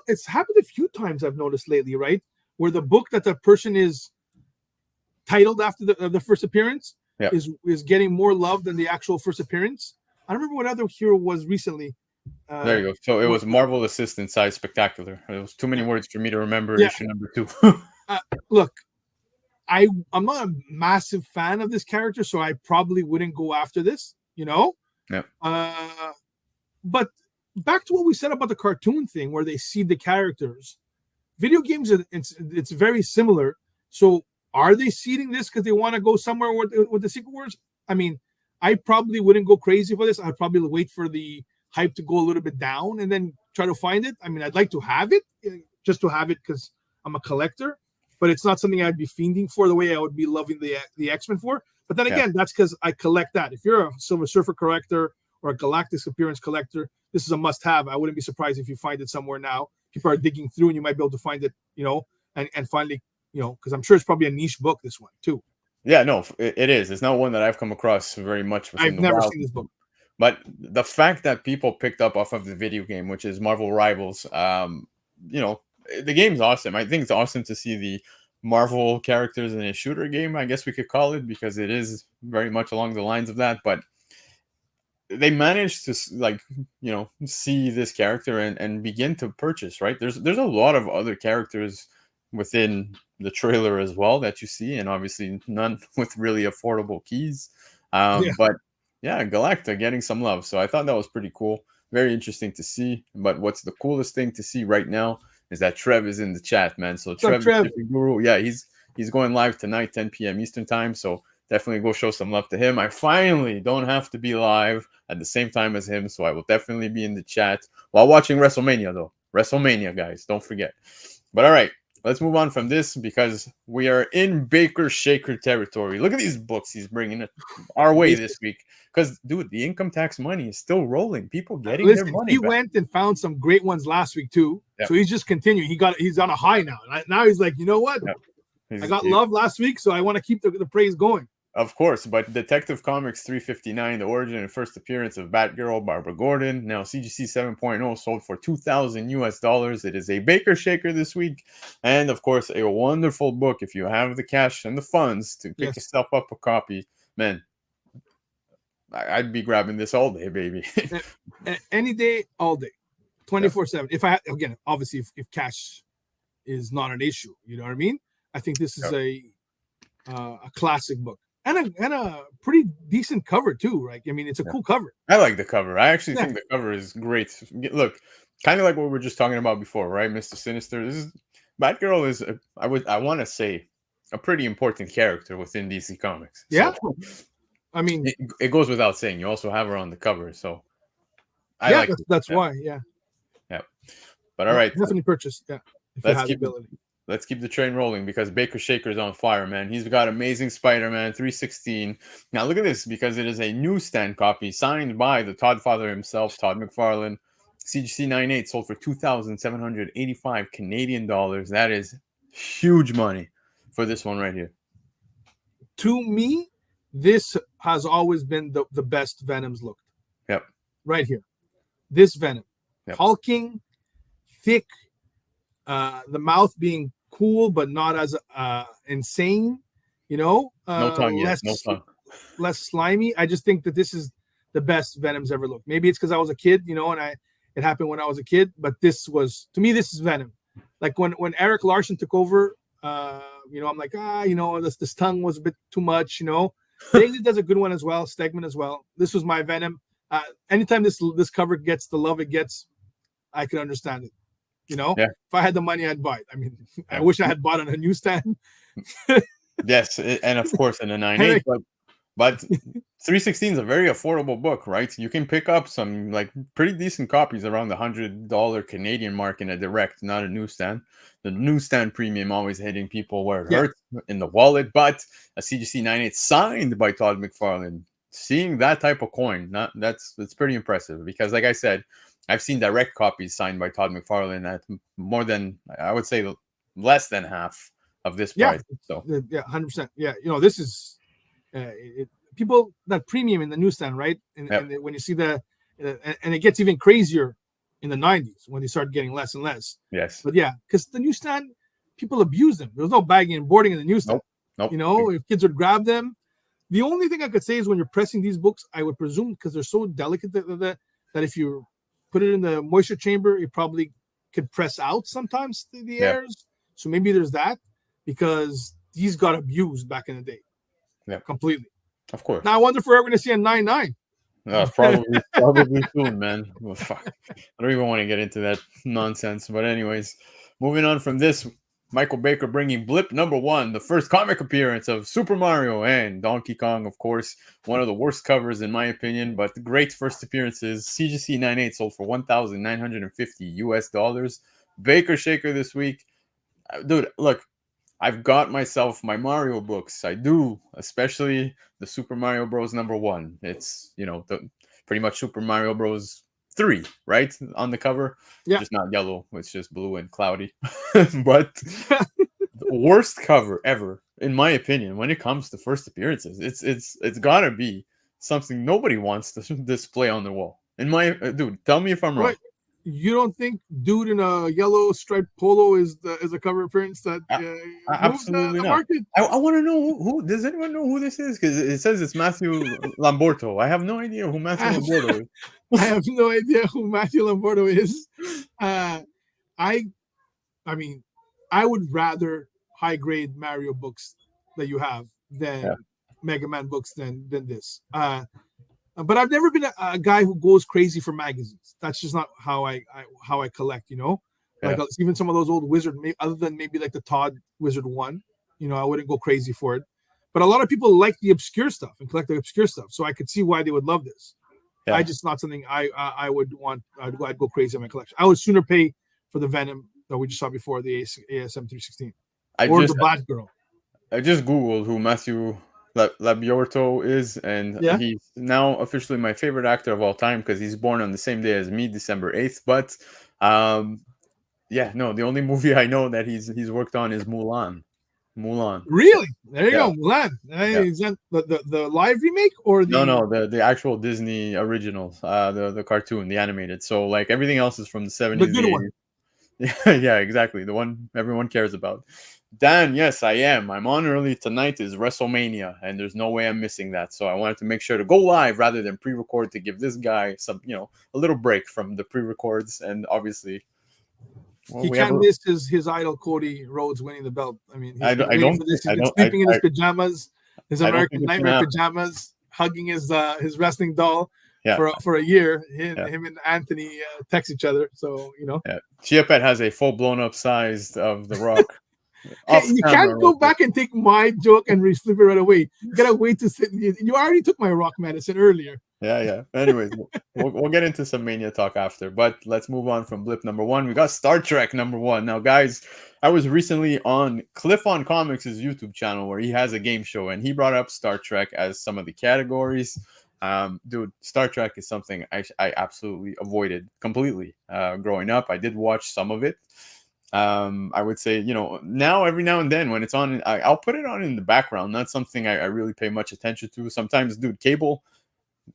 It's happened a few times I've noticed lately, right? Where the book that the person is titled after the first appearance is getting more love than the actual first appearance. I don't remember what other hero was recently. There you go. So it was Marvel Assistant Size Spectacular. It was too many words for me to remember. Issue number 2. Look, I'm not a massive fan of this character, so I probably wouldn't go after this, you know? Yeah. But back to what we said about the cartoon thing where they seed the characters. Video games, it's very similar. So are they seeding this because they want to go somewhere with the Secret Wars? I mean, I probably wouldn't go crazy for this. I'd probably wait for the hype to go a little bit down and then try to find it. I mean, I'd like to have it just to have it because I'm a collector, but it's not something I'd be fiending for the way I would be loving the X-Men for. But then again, that's because I collect that. If you're a Silver Surfer collector or a Galactus appearance collector, this is a must-have. I wouldn't be surprised if you find it somewhere now. People are digging through and you might be able to find it, you know, and finally, you know, because I'm sure it's probably a niche book, this one too. Yeah, no, it is. It's not one that I've come across very much. I've never seen this book. But the fact that people picked up off of the video game, which is Marvel Rivals, you know, the game's awesome. I think it's awesome to see the Marvel characters in a shooter game, I guess we could call it, because it is very much along the lines of that. But they managed to, like, you know, see this character and begin to purchase, right? There's a lot of other characters within the trailer as well that you see, and obviously none with really affordable keys. But yeah, Galacta getting some love, so I thought that was pretty cool. very interesting to see. But what's the coolest thing to see right now is that Trev is in the chat, man. So What's up, Trev, the Trev? shipping guru, yeah, he's going live tonight, 10 p.m. Eastern time. So definitely go show some love to him. I finally don't have to be live at the same time as him, so I will definitely be in the chat while watching WrestleMania, though. WrestleMania, guys, don't forget. But all right, let's move on from this because we are in Baker Shaker territory. Look at these books he's bringing our way this week. Because, dude, the income tax money is still rolling. People getting their Listen, money he back. went and found some great ones last week too. Yep. So he's just continuing. He's on a high now. Now he's like, you know what? Yep. I got love last week, so I want to keep the praise going. Of course, but Detective Comics 359, the origin and first appearance of Batgirl, Barbara Gordon, now CGC 7.0, sold for $2,000 US. It is a Baker Shaker this week, and of course, a wonderful book. If you have the cash and the funds to pick yourself up a copy, man, I'd be grabbing this all day, baby. Any day, all day, 24/7. If I again, obviously, if cash is not an issue, you know what I mean. I think this is a classic book. And a pretty decent cover too, right? I mean, it's a cool cover. I like the cover. I actually think the cover is great. Look, kind of like what we were just talking about before, right? Mr. Sinister. This is Batgirl is I want to say a pretty important character within DC Comics. Yeah. So, I mean, it goes without saying. You also have her on the cover, so I like that's why. Yeah. But all right, definitely purchase. Yeah. Let's keep the train rolling because Baker Shaker's on fire, man. He's got Amazing Spider-Man 316. Now look at this because it is a newsstand copy signed by the Todd father himself, Todd McFarlane. CGC 98 sold for 2,785 Canadian dollars. That is huge money for this one right here. To me, this has always been the best Venom's looked. Yep. Right here. This Venom. Yep. Hulking, thick, the mouth being cool but not as insane, you know. No tongue yet. No tongue. Less slimy. I just think that this is the best Venom's ever looked. Maybe it's because I was a kid, you know, and it happened when I was a kid. But this was, to me, this is Venom. Like when Eric Larson took over, you know, I'm like, you know, this tongue was a bit too much, you know. Daily does a good one as well. Stegman as well. This was my Venom. Anytime this cover gets the love it gets, I can understand it. You know, if I had the money, I'd buy it. I mean, I wish I had bought it on a newsstand. Yes, and of course in a 9.8, but 316 is a very affordable book, right? You can pick up some like pretty decent copies around the $100 Canadian mark in a direct, not a newsstand. The newsstand premium always hitting people where it hurts in the wallet, but a CGC 9.8 signed by Todd McFarlane. Seeing that type of coin, that's pretty impressive because, like I said, I've seen direct copies signed by Todd McFarlane at more than, I would say, less than half of this price. So 100%. Yeah, you know, this is people that premium in the newsstand, right? And when you see and it gets even crazier in the 90s when they start getting less and less. Yes. But yeah, because the newsstand, people abuse them. There was no bagging and boarding in the newsstand. Nope. You know, if kids would grab them. The only thing I could say is when you're pressing these books, I would presume because they're so delicate that if you put it in the moisture chamber, it probably could press out sometimes the airs. So maybe there's that because these got abused back in the day. Yeah. Completely. Of course. Now I wonder if we're ever going to see a 9.9. Probably soon, man. Well, fuck. I don't even want to get into that nonsense. But anyways, moving on from this, Michael Baker bringing Blip #1, the first comic appearance of Super Mario and Donkey Kong, of course. One of the worst covers, in my opinion, but great first appearances. CGC 9.8 sold for $1,950 US. Baker Shaker this week. Dude, look, I've got myself my Mario books. I do, especially the Super Mario Bros. #1. It's, you know, pretty much Super Mario Bros. 3, right? On the cover. Yeah. Just not yellow. It's just blue and cloudy. But the worst cover ever, in my opinion, when it comes to first appearances. It's gotta be something nobody wants to display on the wall. Dude, tell me if I'm wrong. You don't think dude in a yellow striped polo is a cover appearance that absolutely moves the not. market? I want to know who does anyone know who this is? Because it says it's Matthew Lamborto. I have no idea who Matthew Lamborto is. I have no idea who Matthew Lamborto is. I mean, I would rather high grade Mario books that you have than Mega Man books than this. But I've never been a guy who goes crazy for magazines. That's just not how I collect. Like Yeah. even some of those old Wizard, other than maybe like the Todd Wizard one, I wouldn't go crazy for it. But a lot of people like the obscure stuff and collect the obscure stuff, so I could see why they would love this. I Yeah. just not something I would want. I'd go crazy on my collection. I would sooner pay for the Venom that we just saw before, the ASM 316, I or the just Batgirl. I just googled who Matthew Labiorto is, and Yeah, he's now officially my favorite actor of all time because he's born on the same day as me, December 8th. But um, yeah, no, the only movie I know that he's worked on is Mulan. Mulan. So really. There you yeah, go, Mulan. yeah. Hey, is that the live remake or No, the no, the actual Disney originals, the cartoon, the animated. So like everything else is from the the 70s, good the one? 80s. Yeah, yeah, exactly. The one everyone cares about. Dan, yes, I am. I'm on early. Tonight is WrestleMania, and there's no way I'm missing that. So I wanted to make sure to go live rather than pre-record to give this guy some, a little break from the pre-records. And obviously, well, He we have can't a. miss his idol Cody Rhodes winning the belt. I mean, he's I, been don't- I waiting don't for think this. He's I been don't sleeping in his pajamas, his I don't think American it's gonna Nightmare happen. pajamas, hugging his wrestling doll Yeah, for a year. Him, yeah, him and Anthony text each other. So yeah. Chia Pet has a full blown up size of The Rock hey, off you camera can't real go quick. back and take my joke and flip it right away. You gotta wait to sit. You already took my rock medicine earlier. Yeah, yeah. Anyways, we'll get into some Mania talk after, but let's move on from blip number one. We got Star Trek number one. Now, guys, I was recently on Cliff on Comics' YouTube channel where he has a game show, and he brought up Star Trek as some of the categories. Dude, Star Trek is something I absolutely avoided completely growing up. I did watch some of it. I would say, now every now and then when it's on, I'll put it on in the background. Not something I really pay much attention to. Sometimes, dude, cable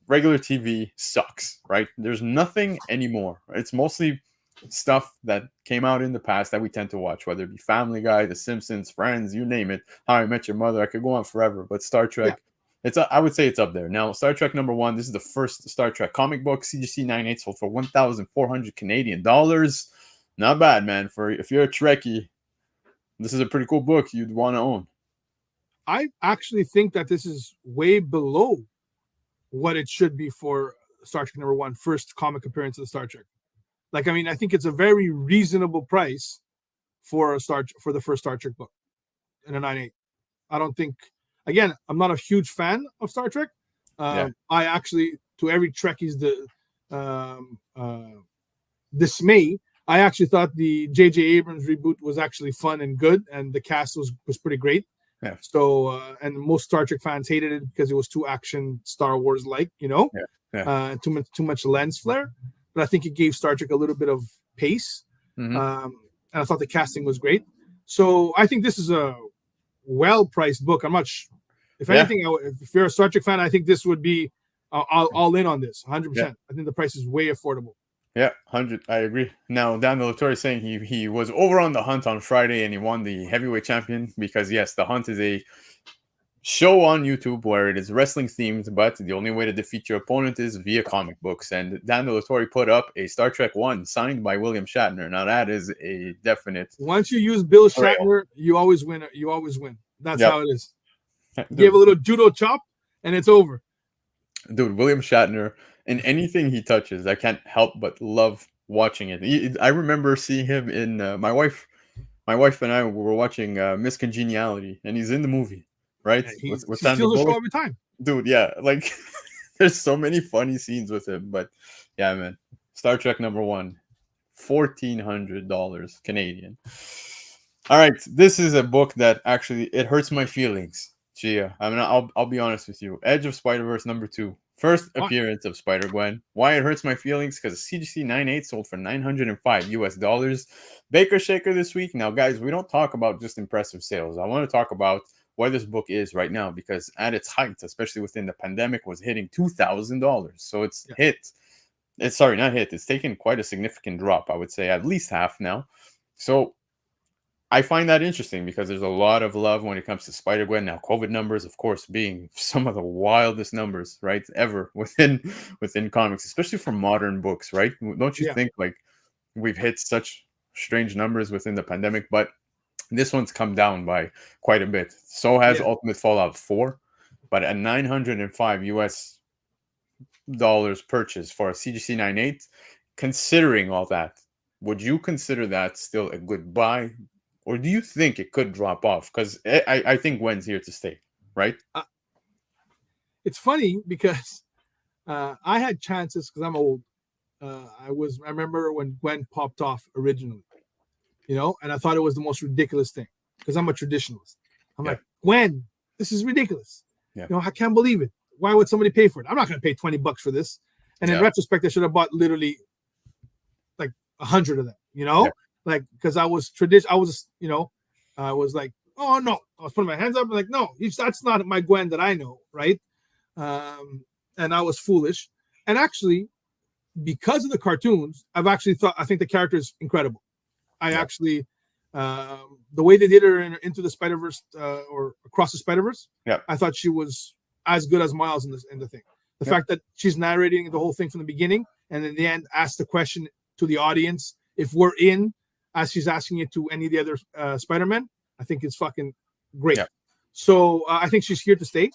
regular TV sucks, right? There's nothing anymore. It's mostly stuff that came out in the past that we tend to watch, whether it be Family Guy, The Simpsons, Friends, you name it. How I Met Your Mother. I could go on forever, but Star Yeah, Trek, I would say it's up there. Now, Star Trek number one. This is the first Star Trek comic book. CGC 98 sold for 1,400 Canadian dollars. Not bad, man. For if you're a Trekkie, this is a pretty cool book you'd want to own. I actually think that this is way below what it should be for Star Trek number one, first comic appearance of the Star Trek. Like, I mean, I think it's a very reasonable price for the first Star Trek book in a 9.8. I don't think. Again, I'm not a huge fan of Star Trek. Yeah, I actually, to every Trekkie's dismay, I actually thought the J.J. Abrams reboot was actually fun and good, and the cast was pretty great. yeah, So, and most Star Trek fans hated it because it was too action Star Wars like, yeah, yeah. too much lens flare. But I think it gave Star Trek a little bit of pace, Mm-hmm. and I thought the casting was great. So I think this is a well-priced book. I'm not. If Yeah, anything, if you're a Star Trek fan, I think this would be all in on this, 100%. yeah. I think the price is way affordable. Yeah, 100. I agree. Now, Dan Militore is saying he was over on The Hunt on Friday and he won the heavyweight champion because, yes, The Hunt is a show on YouTube where it is wrestling themed, but the only way to defeat your opponent is via comic books. And Dan Militore put up a Star Trek 1 signed by William Shatner. Now, that is a definite. Once you use Bill Trail. Shatner, you always win. You always win. That's Yep. how it is. Give a little judo chop, and it's over. Dude, William Shatner, in anything he touches, I can't help but love watching it. I remember seeing him in my wife and I were watching Miss Congeniality, and he's in the movie, right? Yeah, With he Sandra steals the show Bullock. every time. Dude, yeah, like there's so many funny scenes with him, but yeah, man. Star Trek number one, $1,400 Canadian. All right, this is a book that actually it hurts my feelings, Chia. I mean, I'll be honest with you. Edge of Spider-Verse number two, first Why? appearance of Spider-Gwen. Why it hurts my feelings? Because CGC 98 sold for $905 US. Baker Shaker this week. Now, guys, we don't talk about just impressive sales. I want to talk about where this book is right now because at its height, especially within the pandemic, was hitting $2,000. So it's hit. It's sorry, not hit. It's taken quite a significant drop. I would say at least half now. So I find that interesting because there's a lot of love when it comes to Spider-Gwen. Now, COVID numbers, of course, being some of the wildest numbers, right, ever within comics, especially for modern books, right? Don't you Yeah. think like we've hit such strange numbers within the pandemic? But this one's come down by quite a bit. So has Yeah. Ultimate Fallout 4, but at 905 US purchase for a CGC 98, considering all that, would you consider that still a good buy? Or do you think it could drop off? Because I think Gwen's here to stay, right? It's funny because I had chances because I'm old. I remember when Gwen popped off originally, and I thought it was the most ridiculous thing because I'm a traditionalist. I'm like, Gwen, this is ridiculous. Yeah. I can't believe it. Why would somebody pay for it? I'm not going to pay $20 for this. And in retrospect, I should have bought literally like 100 of them, like, because I was I was like, oh no, I was putting my hands up. I'm like, no, that's not my Gwen that I know. Right. And I was foolish. And actually, because of the cartoons, I think the character is incredible. Actually, the way they did her into the Spider-Verse or across the Spider-Verse, I thought she was as good as Miles in the thing. The fact that she's narrating the whole thing from the beginning and in the end asks the question to the audience if we're in, as she's asking it to any of the other Spider-Men, I think it's fucking great. So I think she's here to stay.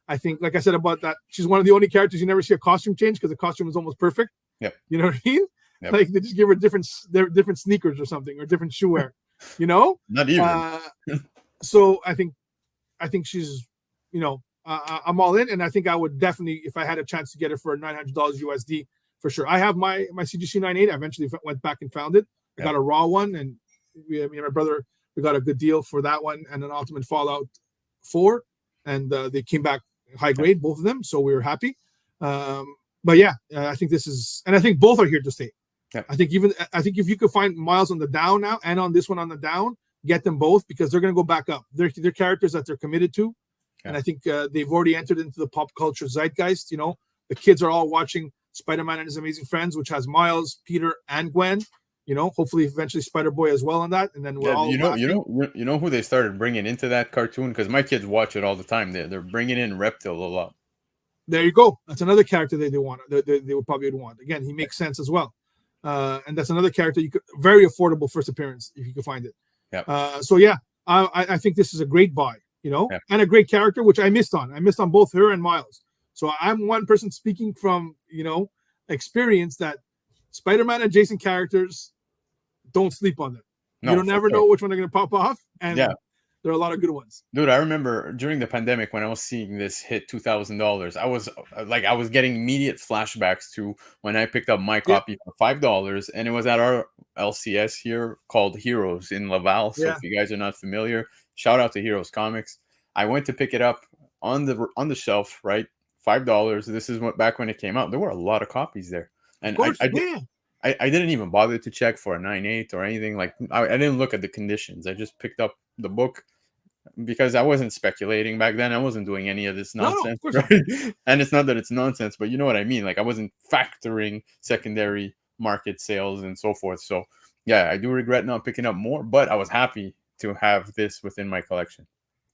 I think, like I said about that, she's one of the only characters you never see a costume change because the costume is almost perfect. Yep. You know what I mean? Yep. Like they just give her different sneakers or something or different shoe wear. Not even. So I think she's, I'm all in, and I think I would definitely, if I had a chance to get it for $900 USD, for sure. I have my CGC 98. I eventually went back and found it. I got a raw one, and me and my brother, we got a good deal for that one and an Ultimate Fallout 4, and they came back high grade, both of them, so we were happy. But yeah, I think this is, and I think both are here to stay. I think if you could find Miles on the down now and on this one on the down, get them both because they're going to go back up. They're characters that they're committed to, and I think they've already entered into the pop culture zeitgeist. The kids are all watching Spider-Man and His Amazing Friends, which has Miles, Peter, and Gwen. Hopefully eventually Spider-Boy as well on that, and then we're all you know who they started bringing into that cartoon, because my kids watch it all the time. They're bringing in Reptile a lot. There you go. That's another character they want. They would probably want. Again, he makes sense as well. And that's another character you could, very affordable first appearance if you can find it. So yeah, I think this is a great buy, and a great character, which I missed on. I missed on both her and Miles. So I'm one person speaking from, experience that Spider-Man adjacent characters, don't sleep on them. No, you don't never know which one they're going to pop off. And there are a lot of good ones. Dude, I remember during the pandemic when I was seeing this hit $2,000, I was getting immediate flashbacks to when I picked up my copy for $5, and it was at our LCS here called Heroes in Laval. So if you guys are not familiar, shout out to Heroes Comics. I went to pick it up on the shelf, right? $5. This is back when it came out. There were a lot of copies there, and I didn't even bother to check for a 9.8 or anything. Like I didn't look at the conditions. I just picked up the book because I wasn't speculating back then. I wasn't doing any of this nonsense. No, right? And it's not that it's nonsense, but you know what I mean? Like I wasn't factoring secondary market sales and so forth. So yeah, I do regret not picking up more, but I was happy to have this within my collection.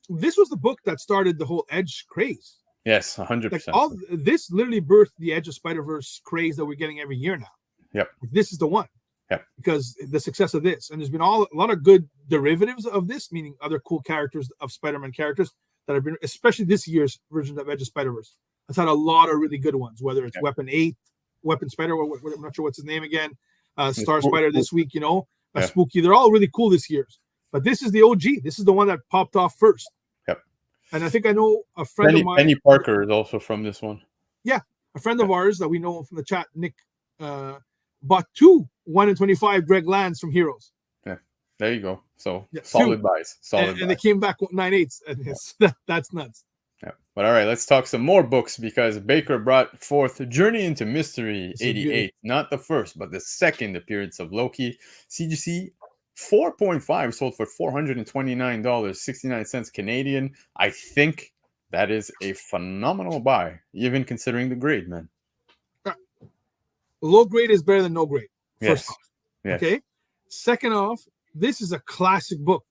This was the book that started the whole Edge craze. Yes, 100%. Like this literally birthed the Edge of Spider-Verse craze that we're getting every year now. Yep. This is the one. Yep. Because the success of this, and there's been a lot of good derivatives of this, meaning other cool characters of Spider-Man characters that have been, especially this year's version of Edge of Spider-Verse. It's had a lot of really good ones, whether it's Weapon 8, Weapon Spider, I'm not sure what's his name again, Star Spider this week, Spooky. They're all really cool this year. But this is the OG. This is the one that popped off first. Yep. And I think I know a friend of mine. Penny Parker is also from this one. Yeah. A friend of ours that we know from the chat, Nick, bought 2 1 in 25 Greg Lands from Heroes. Yeah, there you go. So solid buys. And they came back with 9.8s. And that's nuts. Yeah. But all right, let's talk some more books because Baker brought forth Journey into Mystery 88. Not the first, but the second appearance of Loki. CGC 4.5 sold for $429.69 Canadian. I think that is a phenomenal buy, even considering the grade, man. Low grade is better than no grade. First off. Yes. Okay. Second off, this is a classic book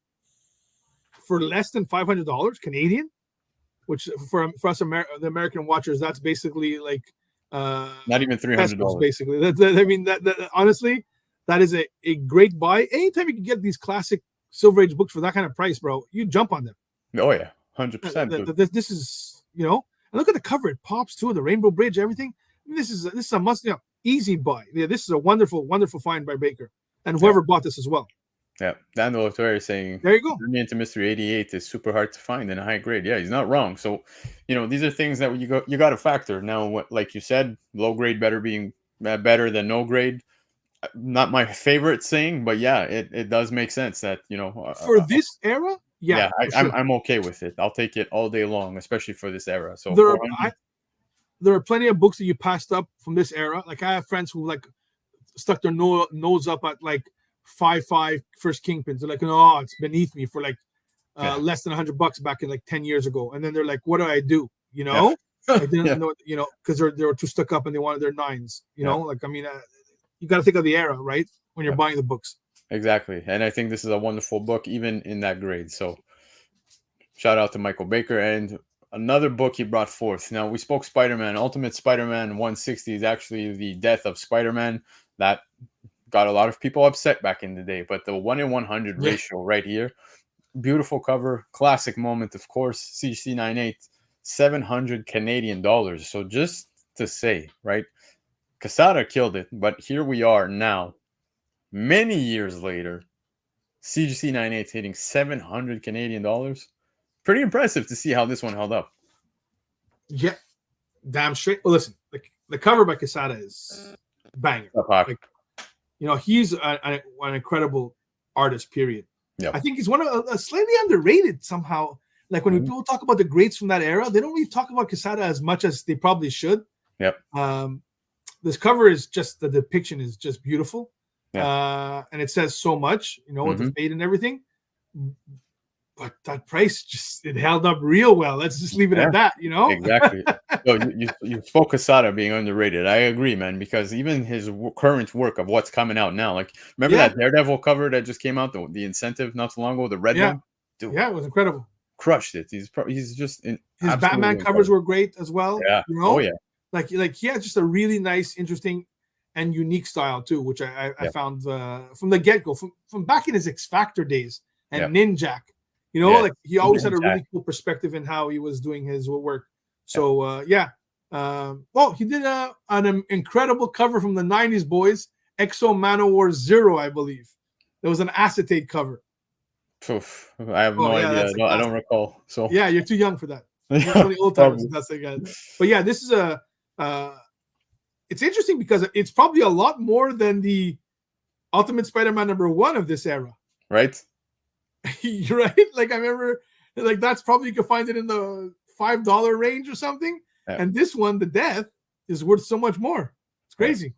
for less than $500 Canadian, which for us the American watchers, that's basically like not even $300. Basically, that honestly, that is a great buy. Anytime you can get these classic Silver Age books for that kind of price, bro, you jump on them. Oh yeah, 100%. This is and look at the cover; it pops too, the Rainbow Bridge, everything. This is a must, easy buy. Yeah, this is a wonderful find by Baker and whoever bought this as well. Yeah, Dan Delatore is saying, there you go. Journey into Mystery 88 is super hard to find in a high grade. Yeah, he's not wrong. So, these are things that you got to factor. Now, like you said, low grade better than no grade. Not my favorite saying, but yeah, it does make sense that for this era. Yeah, I'm okay with it. I'll take it all day long, especially for this era. So there are plenty of books that you passed up from this era. Like I have friends who like stuck their nose up at like 5.5 first Kingpins. They're like, no, it's beneath me for like less than $100 back in like 10 years ago. And then they're like, what do I do? I didn't know, because they were too stuck up and they wanted their 9s. Like, I mean, you got to think of the era, right? When you're buying the books. Exactly. And I think this is a wonderful book, even in that grade. So shout out to Michael Baker. And another book he brought forth. Now, we spoke Spider-Man. Ultimate Spider-Man 160 is actually the death of Spider-Man. That got a lot of people upset back in the day. But the 1 in 100 ratio right here. Beautiful cover. Classic moment, of course. CGC 98. 700 Canadian dollars. So just to say, right? Quesada killed it. But here we are now. Many years later, CGC 98 hitting 700 Canadian dollars. Pretty impressive to see how this one held up. Yeah, damn straight. Well, listen, the cover by Quesada is banger. Like, he's an incredible artist. Period. Yep. I think he's one of slightly underrated somehow. Like when people talk about the greats from that era, they don't really talk about Quesada as much as they probably should. Yep. This cover is just the depiction is just beautiful. Yeah. And it says so much, with the fade and everything. But that price it held up real well. Let's just leave it at that, Exactly. So you spoke Quesada being underrated. I agree, man, because even his current work of what's coming out now, like remember that Daredevil cover that just came out, the Incentive not so long ago, the red one? Dude, it was incredible. Crushed it. He's just his Batman covers were great as well. Yeah. Oh yeah. Like he has just a really nice, interesting, and unique style too, which I found from the get-go, from back in his X Factor days and Ninjak. Like he always had a really cool perspective in how he was doing his work. So he did an incredible cover from the 90s, boys. Exo Manowar 0, I believe. There was an acetate cover. Oof, I have no idea. I don't recall. So you're too young for that. You're only old timers. That's again. But yeah, this is it's interesting because it's probably a lot more than the Ultimate Spider-Man #1 of this era. Right? Right? Like I remember, like that's probably you can find it in the $5 range or something. Yeah. And this one, the death, is worth so much more. It's crazy.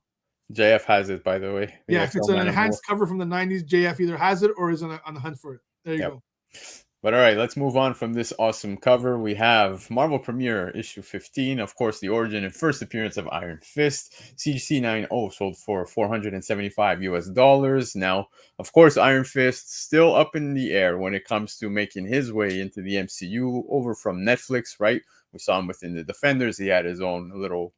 JF has it, by the way. If it's an enhanced cover from the 90s, JF either has it or is on the hunt for it. There you go. But all right, let's move on from this awesome cover. We have Marvel Premiere issue 15. Of course, the origin and first appearance of Iron Fist. CGC 90 sold for $475. Now, of course, Iron Fist still up in the air when it comes to making his way into the MCU over from Netflix, right? We saw him within the Defenders. He had his own little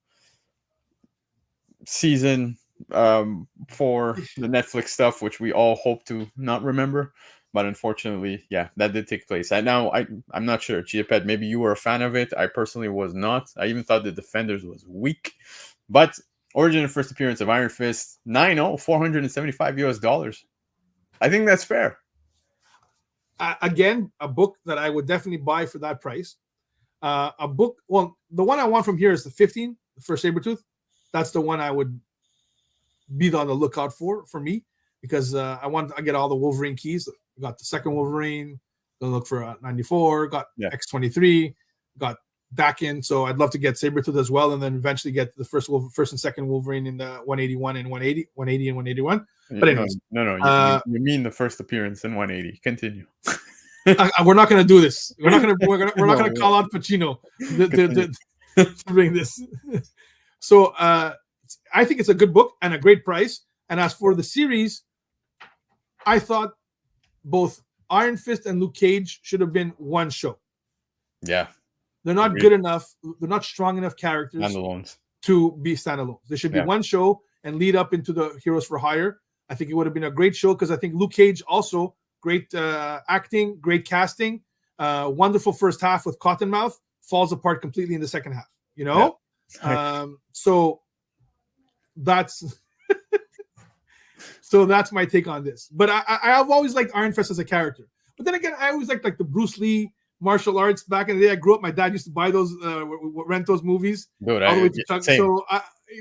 season for the Netflix stuff, which we all hope to not remember. But unfortunately, that did take place. And now I'm not sure. CHIA, maybe you were a fan of it. I personally was not. I even thought the Defenders was weak. But origin and first appearance of Iron Fist, $475. I think that's fair. Again, a book that I would definitely buy for that price. A book, well, the one I want from here is the 15, the first Sabretooth. That's the one I would be on the lookout for me, because I get all the Wolverine keys. Got the second Wolverine, gonna look for 94, got X-23, got Dakin. So I'd love to get Sabretooth as well, and then eventually get the first and second Wolverine in the 181 and 180 and 181. But anyways, no, you mean the first appearance in 180. Continue. We're not gonna do this. We're not gonna call out Pacino to bring this. So I think it's a good book and a great price. And as for the series, I thought both Iron Fist and Luke Cage should have been one show. Yeah. They're not good enough. They're not strong enough characters to be standalones. They should be one show and lead up into the Heroes for Hire. I think it would have been a great show, because I think Luke Cage also great acting, great casting, wonderful first half with Cottonmouth, falls apart completely in the second half. So that's so that's my take on this. But I've always liked Iron Fist as a character. But then again, I always liked like the Bruce Lee martial arts back in the day. I grew up. My dad used to buy those, rent those movies Dude, all the way to Chuck. same. So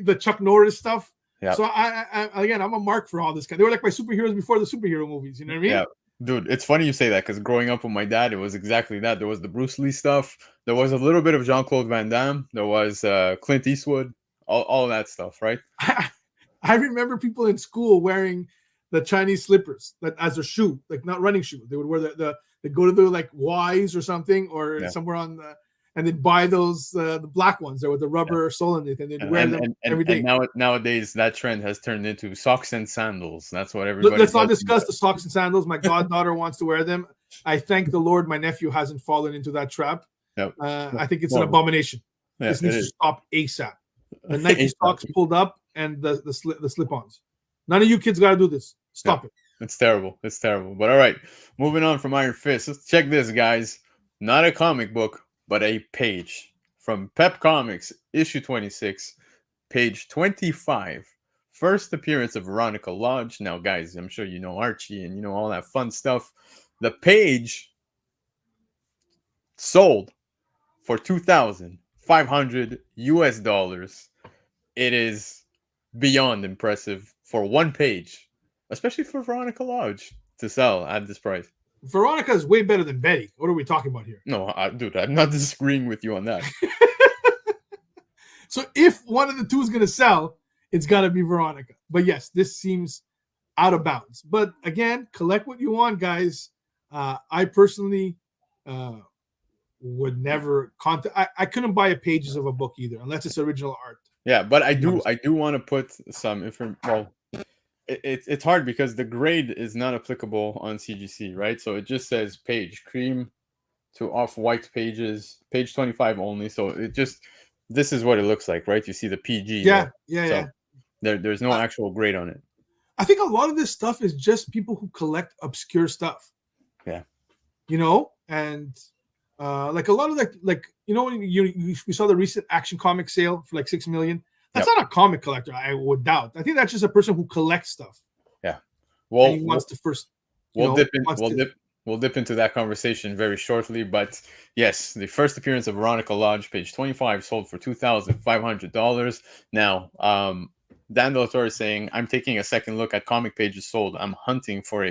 the Chuck Norris stuff. Yeah. So again, I'm a mark for all this. They were like my superheroes before the superhero movies. You know what I mean? Yeah. Dude, it's funny you say that because growing up with my dad, it was exactly that. There was the Bruce Lee stuff. There was a little bit of Jean-Claude Van Damme. There was Clint Eastwood. All that stuff, right? I remember people in school wearing the Chinese slippers that as a shoe, like not running shoe. They would wear they go to the like Y's or something or somewhere on the, and they'd buy those the black ones there with the rubber sole in it, and they'd wear them every day. And nowadays that trend has turned into socks and sandals. That's what everybody. Let's not discuss the socks and sandals. My goddaughter wants to wear them. I thank the Lord my nephew hasn't fallen into that trap. Yep. I think it's an abomination. Yeah, this needs to stop ASAP. The Nike socks pulled up and the slip-ons. None of you kids got to do this. Stop it. It's terrible. It's terrible. But all right, moving on from Iron Fist. Let's check this, guys. Not a comic book, but a page from Pep Comics, issue 26, page 25. First appearance of Veronica Lodge. Now, guys, I'm sure you know Archie and you know all that fun stuff. The page sold for $2,500 US. It is beyond impressive for one page, especially for Veronica Lodge to sell at this price. Veronica is way better than Betty. What are we talking about here? No, dude, I'm not disagreeing with you on that. So if one of the two is going to sell, it's got to be Veronica. But yes, this seems out of bounds. But again, collect what you want, guys. I personally would nenever I couldn't buy a pages of a book either, unless it's original art. Yeah, but I do want to put some information. Well, it's hard because the grade is not applicable on CGC, right? So it just says page cream to off-white pages, page 25 only. So this is what it looks like, right? You see the PG. Yeah. There's no actual grade on it. I think a lot of this stuff is just people who collect obscure stuff. Yeah. You know, and like a lot of like you know, we saw the recent Action Comic sale for like $6 million. That's not a comic collector, I would doubt. I think that's just a person who collects stuff. Yeah. Well, he wants to first. We'll dip into that conversation very shortly. But yes, the first appearance of Veronica Lodge, page 25, sold for $2,500. Now, Dan Del Toro is saying, I'm taking a second look at comic pages sold. I'm hunting for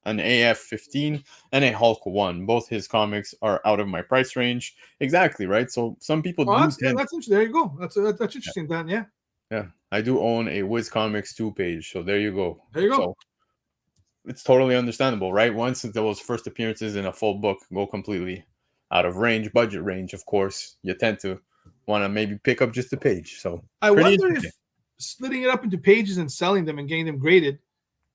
an AF-15 and a Hulk 1. Both his comics are out of my price range. Exactly, right? So some people that's interesting. There you go. That's interesting, Dan. Yeah. Yeah. I do own a Wiz Comics 2 page. So there you go. There you go. So it's totally understandable, right? Once those first appearances in a full book go completely out of range, budget range, of course, you tend to want to maybe pick up just a page. So I wonder if splitting it up into pages and selling them and getting them graded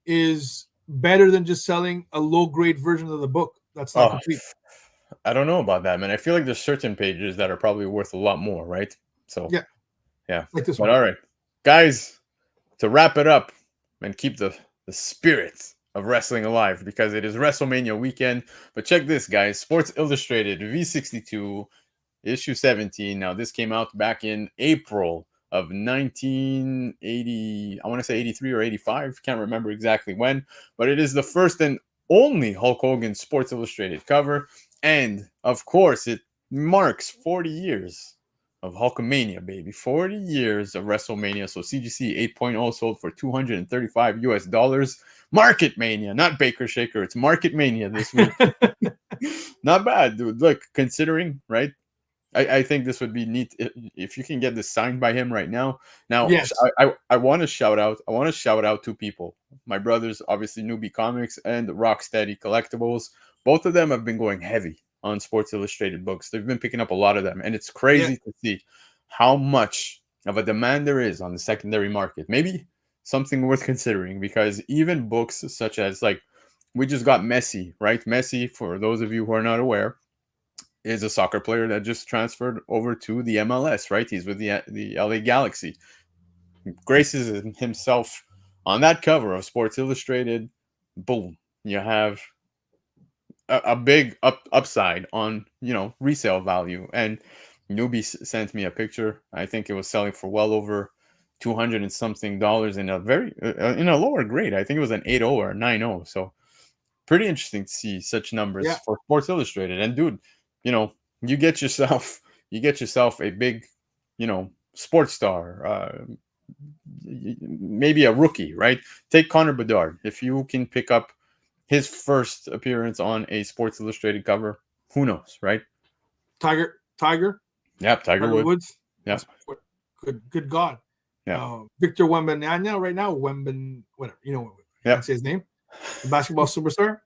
is better than just selling a low grade version of the book that's not complete. I don't know about that, man. I feel like there's certain pages that are probably worth a lot more, right? So yeah. Like this one. All right, guys, to wrap it up and keep the spirit of wrestling alive, because it is WrestleMania weekend. But check this, guys. Sports Illustrated V62 issue 17. Now this came out back in April of 1980, I want to say 83 or 85, can't remember exactly when, but it is the first and only Hulk Hogan Sports Illustrated cover, and of course it marks 40 years of Hulkamania, baby. 40 years of WrestleMania. So CGC 8.0 sold for $235 US. Market Mania, not Baker Shaker, it's Market Mania this week. Not bad, dude. Look, considering, right? I think this would be neat if you can get this signed by him right now. Now, yes. I want to shout out. I want to shout out two people. My brothers, obviously, Newbie Comics and Rocksteady Collectibles. Both of them have been going heavy on Sports Illustrated books. They've been picking up a lot of them, and it's crazy to see how much of a demand there is on the secondary market. Maybe something worth considering, because even books such as, like, we just got Messi, right? Messi, for those of you who are not aware, is a soccer player that just transferred over to the MLS, right? He's with the LA Galaxy. Graces himself on that cover of Sports Illustrated. Boom. You have a big upside on, resale value. And Newbie sent me a picture. I think it was selling for well over 200 and something dollars in a in a lower grade. I think it was an 8.0 or a 9.0. So pretty interesting to see such numbers Yeah, for Sports Illustrated. And dude, you know, you get yourself a big, sports star, maybe a rookie, right? Take Connor Bedard. If you can pick up his first appearance on a Sports Illustrated cover, who knows, right? Tiger, Yep, Tiger Tiger Woods. Woods. Yep, Good God. yep, Victor Wembanyama right now, whatever, I yep, can't say his name. The basketball superstar,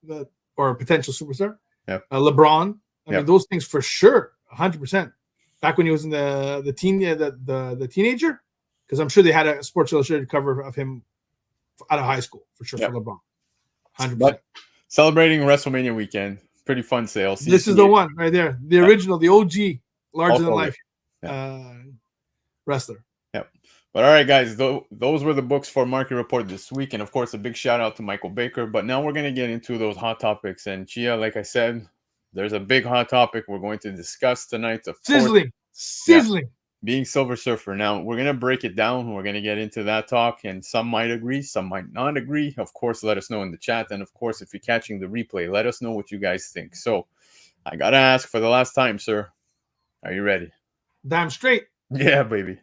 or potential superstar. yep, LeBron. I mean, yep. those things for sure, 100%. Back when he was in the teenager, because I'm sure they had a Sports Illustrated cover of him out of high school for sure Yep. for LeBron, 100%. But celebrating WrestleMania weekend, pretty fun sale. This is the one right there, the original, the OG, larger than life wrestler. Yep. But all right, guys, those were the books for Market Report this week. And of course, a big shout out to Michael Baker. But now we're going to get into those hot topics. And Chia, like I said, there's a big hot topic we're going to discuss tonight. Of Sizzling. course, being Silver Surfer. Now, we're going to break it down. We're going to get into that talk. And some might agree, some might not agree. Of course, let us know in the chat. And of course, if you're catching the replay, let us know what you guys think. So I got to ask for the last time, sir. Are you ready? Damn straight. Yeah, baby.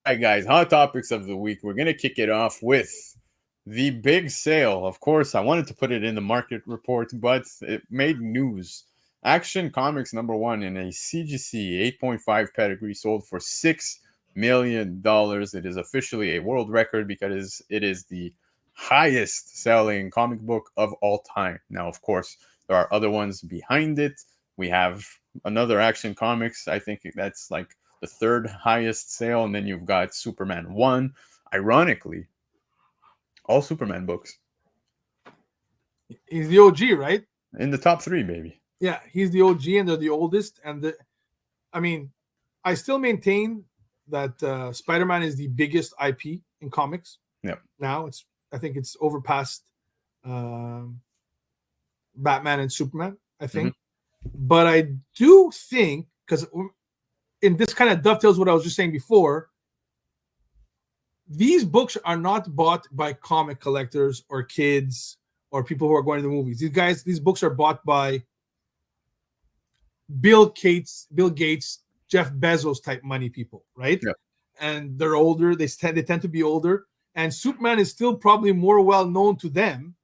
All right, guys, hot topics of the week. We're going to kick it off with the big sale. Of course, I wanted to put it in the market report, but it made news. Action Comics #1 in a CGC 8.5 pedigree sold for $6 million. It is officially a world record because it is the highest selling comic book of all time. Now, of course, there are other ones behind it. We have another Action Comics. I think that's like the third highest sale, and then you've got Superman 1. Ironically, all Superman books. He's the OG, right? In the top 3, maybe. Yeah, he's the OG, and they're the oldest. And I still maintain that Spider-Man is the biggest IP in comics. Yep. Now I think it's overpassed Batman and Superman, I think. Mm-hmm. But I do think, because in this kind of dovetails what I was just saying before, these books are not bought by comic collectors or kids or people who are going to the movies. These books are bought by Bill Gates, Jeff Bezos type money people, right? Yeah. And they're older. They tend to be older. And Superman is still probably more well known to them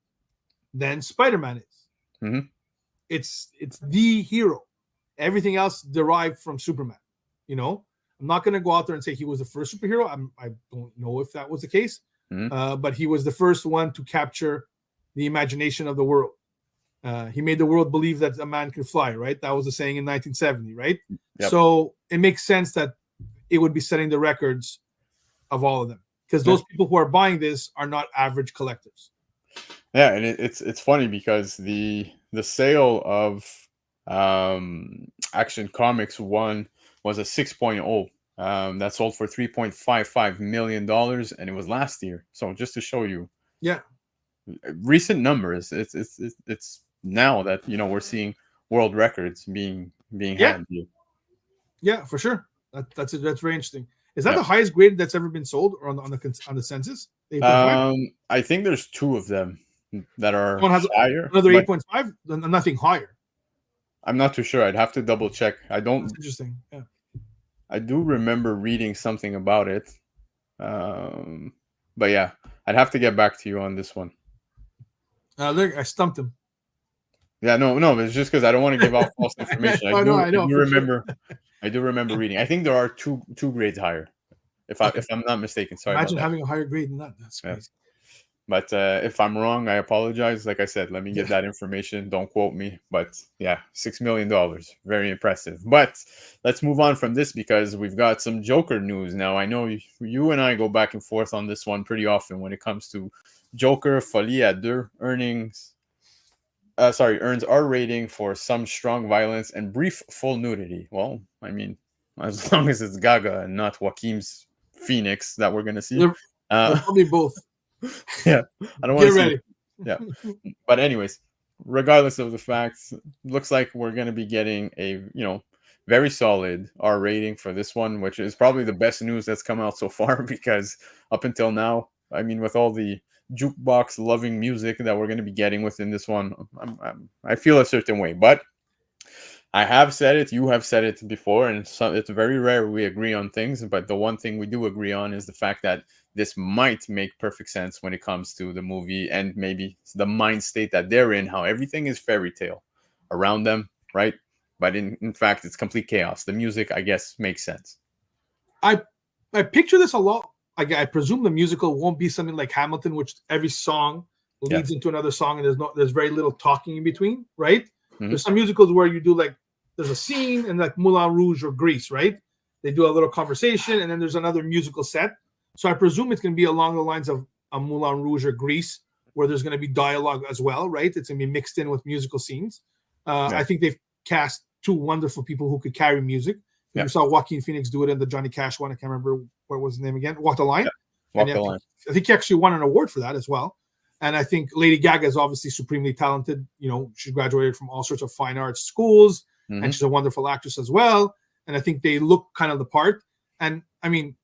than Spider-Man is. Mm-hmm. It's the hero. Everything else derived from Superman. I'm not going to go out there and say he was the first superhero. I don't know if that was the case. Mm-hmm. But he was the first one to capture the imagination of the world. He made the world believe that a man could fly, right? That was the saying in 1970, right? Yep. So it makes sense that it would be setting the records of all of them, because those people who are buying this are not average collectors. Yeah, and it's funny because the sale of Action Comics 1 was a 6.0. That sold for $3.55 million, and it was last year. So just to show you, recent numbers. It's now that we're seeing world records being had. Yeah, for sure. That's very interesting. Is that the highest grade that's ever been sold, or on the census? I think there's 2 of them that are higher. Another 8.5, nothing higher. I'm not too sure. I'd have to double check. That's interesting. Yeah. I do remember reading something about it. But yeah, I'd have to get back to you on this one. Look, I stumped him. Yeah, no, it's just because I don't want to give out false information. I do remember reading. I think there are two grades higher, if I'm not mistaken. Sorry. Imagine having a higher grade than that. That's crazy. Yeah. But if I'm wrong, I apologize. Like I said, let me get that information. Don't quote me. But yeah, $6 million. Very impressive. But let's move on from this because we've got some Joker news. Now, I know you and I go back and forth on this one pretty often when it comes to Joker. Folie à deux earns R rating for some strong violence and brief full nudity. Well, I mean, as long as it's Gaga and not Joaquin's Phoenix that we're going to see. They're probably both. Yeah, I don't want to see Yeah. But anyways, regardless of the facts, looks like we're going to be getting a, very solid R rating for this one, which is probably the best news that's come out so far because up until now, I mean, with all the jukebox loving music that we're going to be getting within this one, I feel a certain way. But I have said it, you have said it before, and it's very rare we agree on things. But the one thing we do agree on is the fact that this might make perfect sense when it comes to the movie and maybe the mind state that they're in, how everything is fairy tale around them, right? But in fact, it's complete chaos. The music, I guess, makes sense. I picture this a lot. I presume the musical won't be something like Hamilton, which every song leads into another song, and there's very little talking in between, right? Mm-hmm. There's some musicals where you do like there's a scene and like Moulin Rouge or Grease, right? They do a little conversation, and then there's another musical set. So I presume it's going to be along the lines of a Moulin Rouge or Grease, where there's going to be dialogue as well, right? It's going to be mixed in with musical scenes. I think they've cast two wonderful people who could carry music. You saw Joaquin Phoenix do it in the Johnny Cash one. I can't remember what was his name again. Walk the Line. Walk the Line. I think he actually won an award for that as well. And I think Lady Gaga is obviously supremely talented. You know, she graduated from all sorts of fine arts schools, and she's a wonderful actress as well. And I think they look kind of the part. And I mean,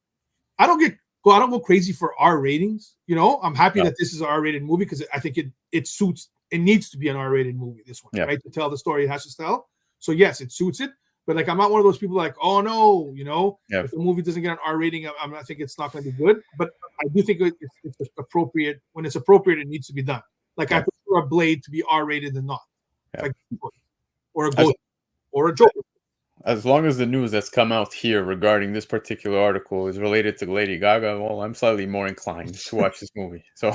I don't go crazy for R ratings. You know, I'm happy that this is an R-rated movie because I think it suits. It needs to be an R-rated movie. This one, right, to tell the story it has to tell. So yes, it suits it. But like, I'm not one of those people like, oh no, if the movie doesn't get an R rating, I think it's not going to be good. But I do think it's appropriate. When it's appropriate, it needs to be done. Like I prefer a Blade to be R rated than not, like, or a Ghost, or a Joker. As long as the news that's come out here regarding this particular article is related to Lady Gaga, well, I'm slightly more inclined to watch this movie. So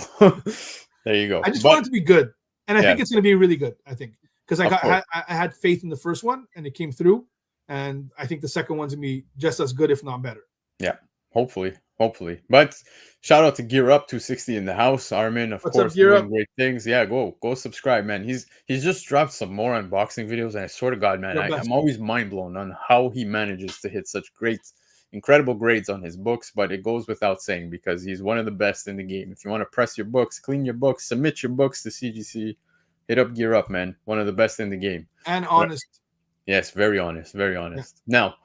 there you go. I just want it to be good, and I think it's going to be really good. I think because I had faith in the first one, and it came through. And I think the second one's going to be just as good, if not better. Yeah, hopefully. But shout out to Gear Up 260 in the house. Armin, of course, doing great things. Yeah, go subscribe, man. He's just dropped some more unboxing videos. And I swear to God, man, I'm always mind blown on how he manages to hit such incredible grades on his books. But it goes without saying because he's one of the best in the game. If you want to press your books, clean your books, submit your books to CGC, hit up Gear Up, man. One of the best in the game. And honest. Yes, very honest. Yeah. Now,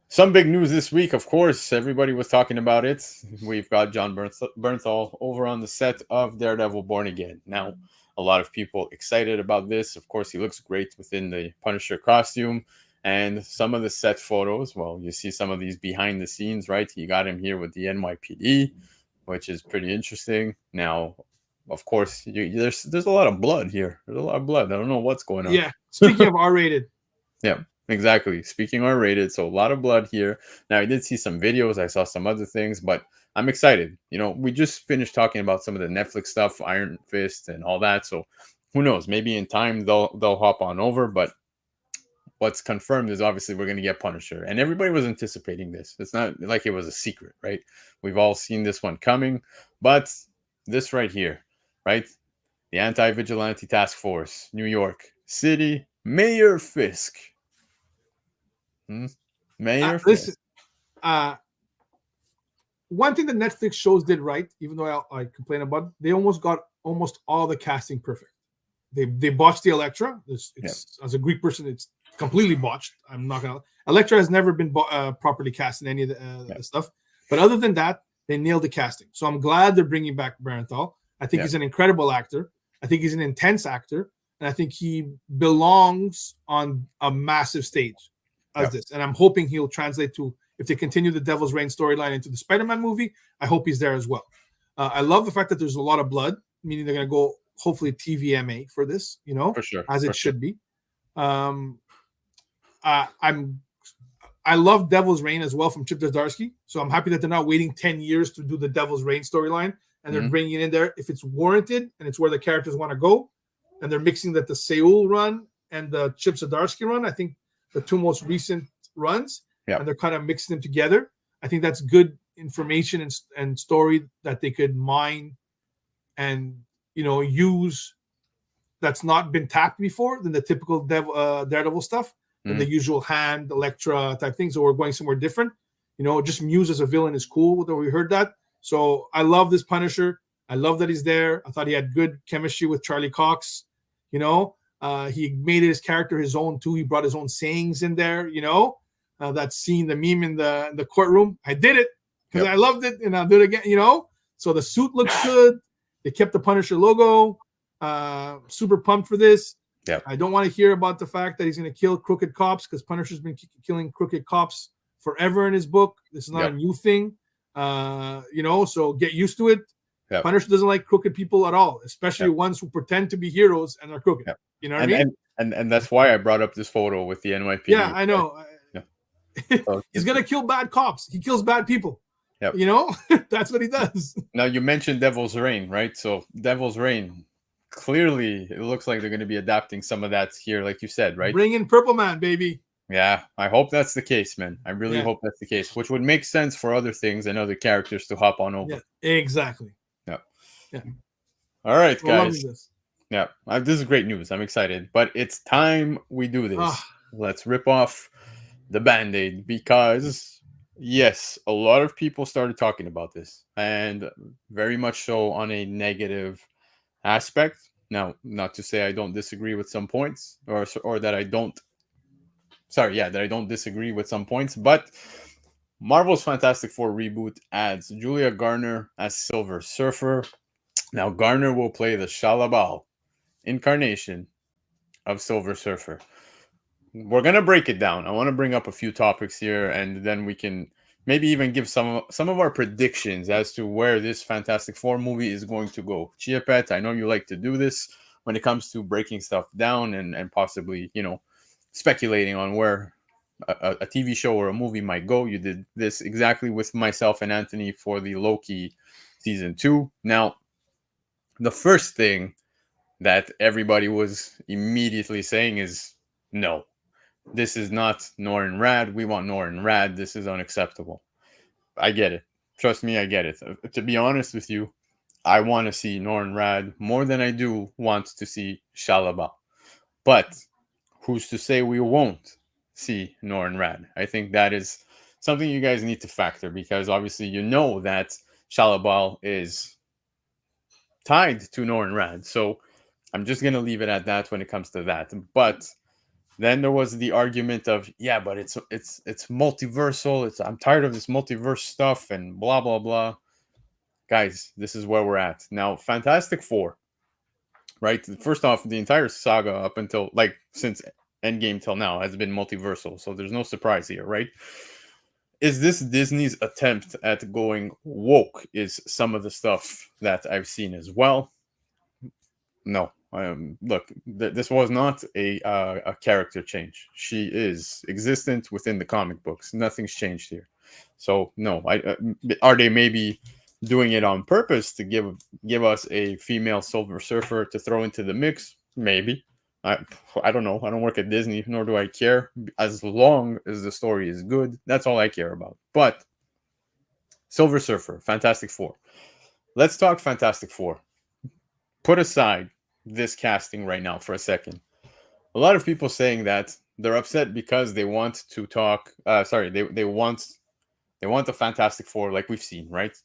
some big news this week, of course, everybody was talking about it. We've got John Bernthal over on the set of Daredevil Born Again. Now, a lot of people excited about this. Of course, he looks great within the Punisher costume. And some of the set photos, well, you see some of these behind the scenes, right? You got him here with the NYPD, which is pretty interesting. Now, of course, there's a lot of blood here. There's a lot of blood. I don't know what's going on. Yeah. Speaking of R-rated. Yeah, exactly. Speaking R-rated, so a lot of blood here. Now, I did see some videos. I saw some other things, but I'm excited. We just finished talking about some of the Netflix stuff, Iron Fist and all that. So who knows? Maybe in time they'll hop on over. But what's confirmed is obviously we're going to get Punisher. And everybody was anticipating this. It's not like it was a secret, right? We've all seen this one coming. But this right here, right? The Anti-Vigilante Task Force, New York City, Mayor Fisk. Mayor Fisk. Listen, one thing that Netflix shows did right, even though I complain about it, they almost got almost all the casting perfect. They botched the Elektra. As a Greek person, it's completely botched. I'm not gonna. Elektra has never been properly cast in any of the stuff. But other than that, they nailed the casting. So I'm glad they're bringing back Bernthal. I think he's an incredible actor. I think he's an intense actor. And I think he belongs on a massive stage as this. And I'm hoping he'll translate to, if they continue the Devil's Reign storyline into the Spider-Man movie, I hope he's there as well. I love the fact that there's a lot of blood, meaning they're going to go hopefully TVMA for this, for sure, as it should be. I love Devil's Reign as well from Chip Zdarsky. So I'm happy that they're not waiting 10 years to do the Devil's Reign storyline. And they're bringing it in there if it's warranted and it's where the characters want to go. And they're mixing the Seoul run and the Chip Zdarsky run. I think the two most recent runs. And they're kind of mixing them together. I think that's good information and story that they could mine and, use that's not been tapped before than the typical Daredevil stuff. And the usual Hand, Elektra type things. So we're going somewhere different. Just Muse as a villain is cool. We heard that. So I love this Punisher. I love that he's there. I thought he had good chemistry with Charlie Cox. You know, he made his character his own too. He brought his own sayings in there. You know, that scene, the meme in the courtroom. I did it because I loved it, and I'll do it again. You know, so the suit looks good. They kept the Punisher logo. Super pumped for this. Yeah. I don't want to hear about the fact that he's going to kill crooked cops because Punisher's been killing crooked cops forever in his book. This is not a new thing. You know, so get used to it. Yep. Punisher doesn't like crooked people at all, especially ones who pretend to be heroes and are crooked. Yep. You know what I mean? And that's why I brought up this photo with the NYPD. Yeah, I know. So he's gonna kill bad cops. He kills bad people. Yep. You know, that's what he does. Now you mentioned Devil's Reign, right? So Devil's Reign, clearly it looks like they're going to be adapting some of that here, like you said, right? Bring in Purple Man, baby. Yeah, I hope that's the case, man. I really hope that's the case, which would make sense for other things and other characters to hop on over. Yeah, exactly. Yeah. All right, guys. Yeah, this is great news. I'm excited, but it's time we do this. Let's rip off the Band-Aid because, yes, a lot of people started talking about this, and very much so on a negative aspect. Now, not to say I don't disagree with some points, or that I don't. Sorry, that I don't disagree with some points, but Marvel's Fantastic Four reboot adds Julia Garner as Silver Surfer. Now, Garner will play the Shalabal incarnation of Silver Surfer. We're going to break it down. I want to bring up a few topics here, and then we can maybe even give some of our predictions as to where this Fantastic Four movie is going to go. CHIA Pet, I know you like to do this when it comes to breaking stuff down and possibly, you know, speculating on where a TV show or a movie might go. You did this exactly with myself and Anthony for the Loki season 2. Now, the first thing that everybody was immediately saying is, no, this is not Norrin Rad. We want Norrin Rad. This is unacceptable. I get it. Trust me, I get it. To be honest with you, I want to see Norrin Rad more than I do want to see Shalabal. But who's to say we won't see Norrin Rad? I think that is something you guys need to factor, because obviously you know that Shalabal is tied to Norrin Rad. So I'm just going to leave it at that when it comes to that. But then there was the argument of, but it's multiversal. I'm tired of this multiverse stuff and blah, blah, blah. Guys, this is where we're at. Now, Fantastic Four, right? First off, the entire saga up until, since Endgame till now has been multiversal. So there's no surprise here, right? Is this Disney's attempt at going woke? Is some of the stuff that I've seen as well. No. Look, this was not a character change. She is existent within the comic books. Nothing's changed here. So no, are they maybe doing it on purpose to give us a female Silver Surfer to throw into the mix? Maybe. I don't know. I don't work at Disney, nor do I care. As long as the story is good, that's all I care about. But Silver Surfer, Fantastic Four. Let's talk Fantastic Four. Put aside this casting right now for a second. A lot of people saying that they're upset because they want to talk. They want the Fantastic Four like we've seen, right?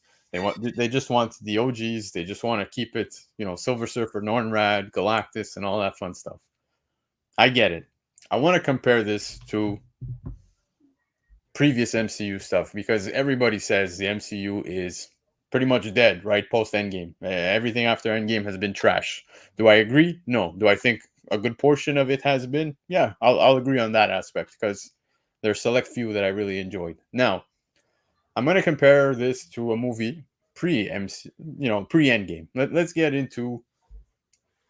They just want the OGs. They just want to keep it, Silver Surfer, Norrin Rad, Galactus, and all that fun stuff. I get it. I want to compare this to previous MCU stuff because everybody says the MCU is pretty much dead, right? Post Endgame. Everything after Endgame has been trash. Do I agree? No. Do I think a good portion of it has been? Yeah, I'll agree on that aspect because there's select few that I really enjoyed. Now, I'm going to compare this to a movie pre-Endgame.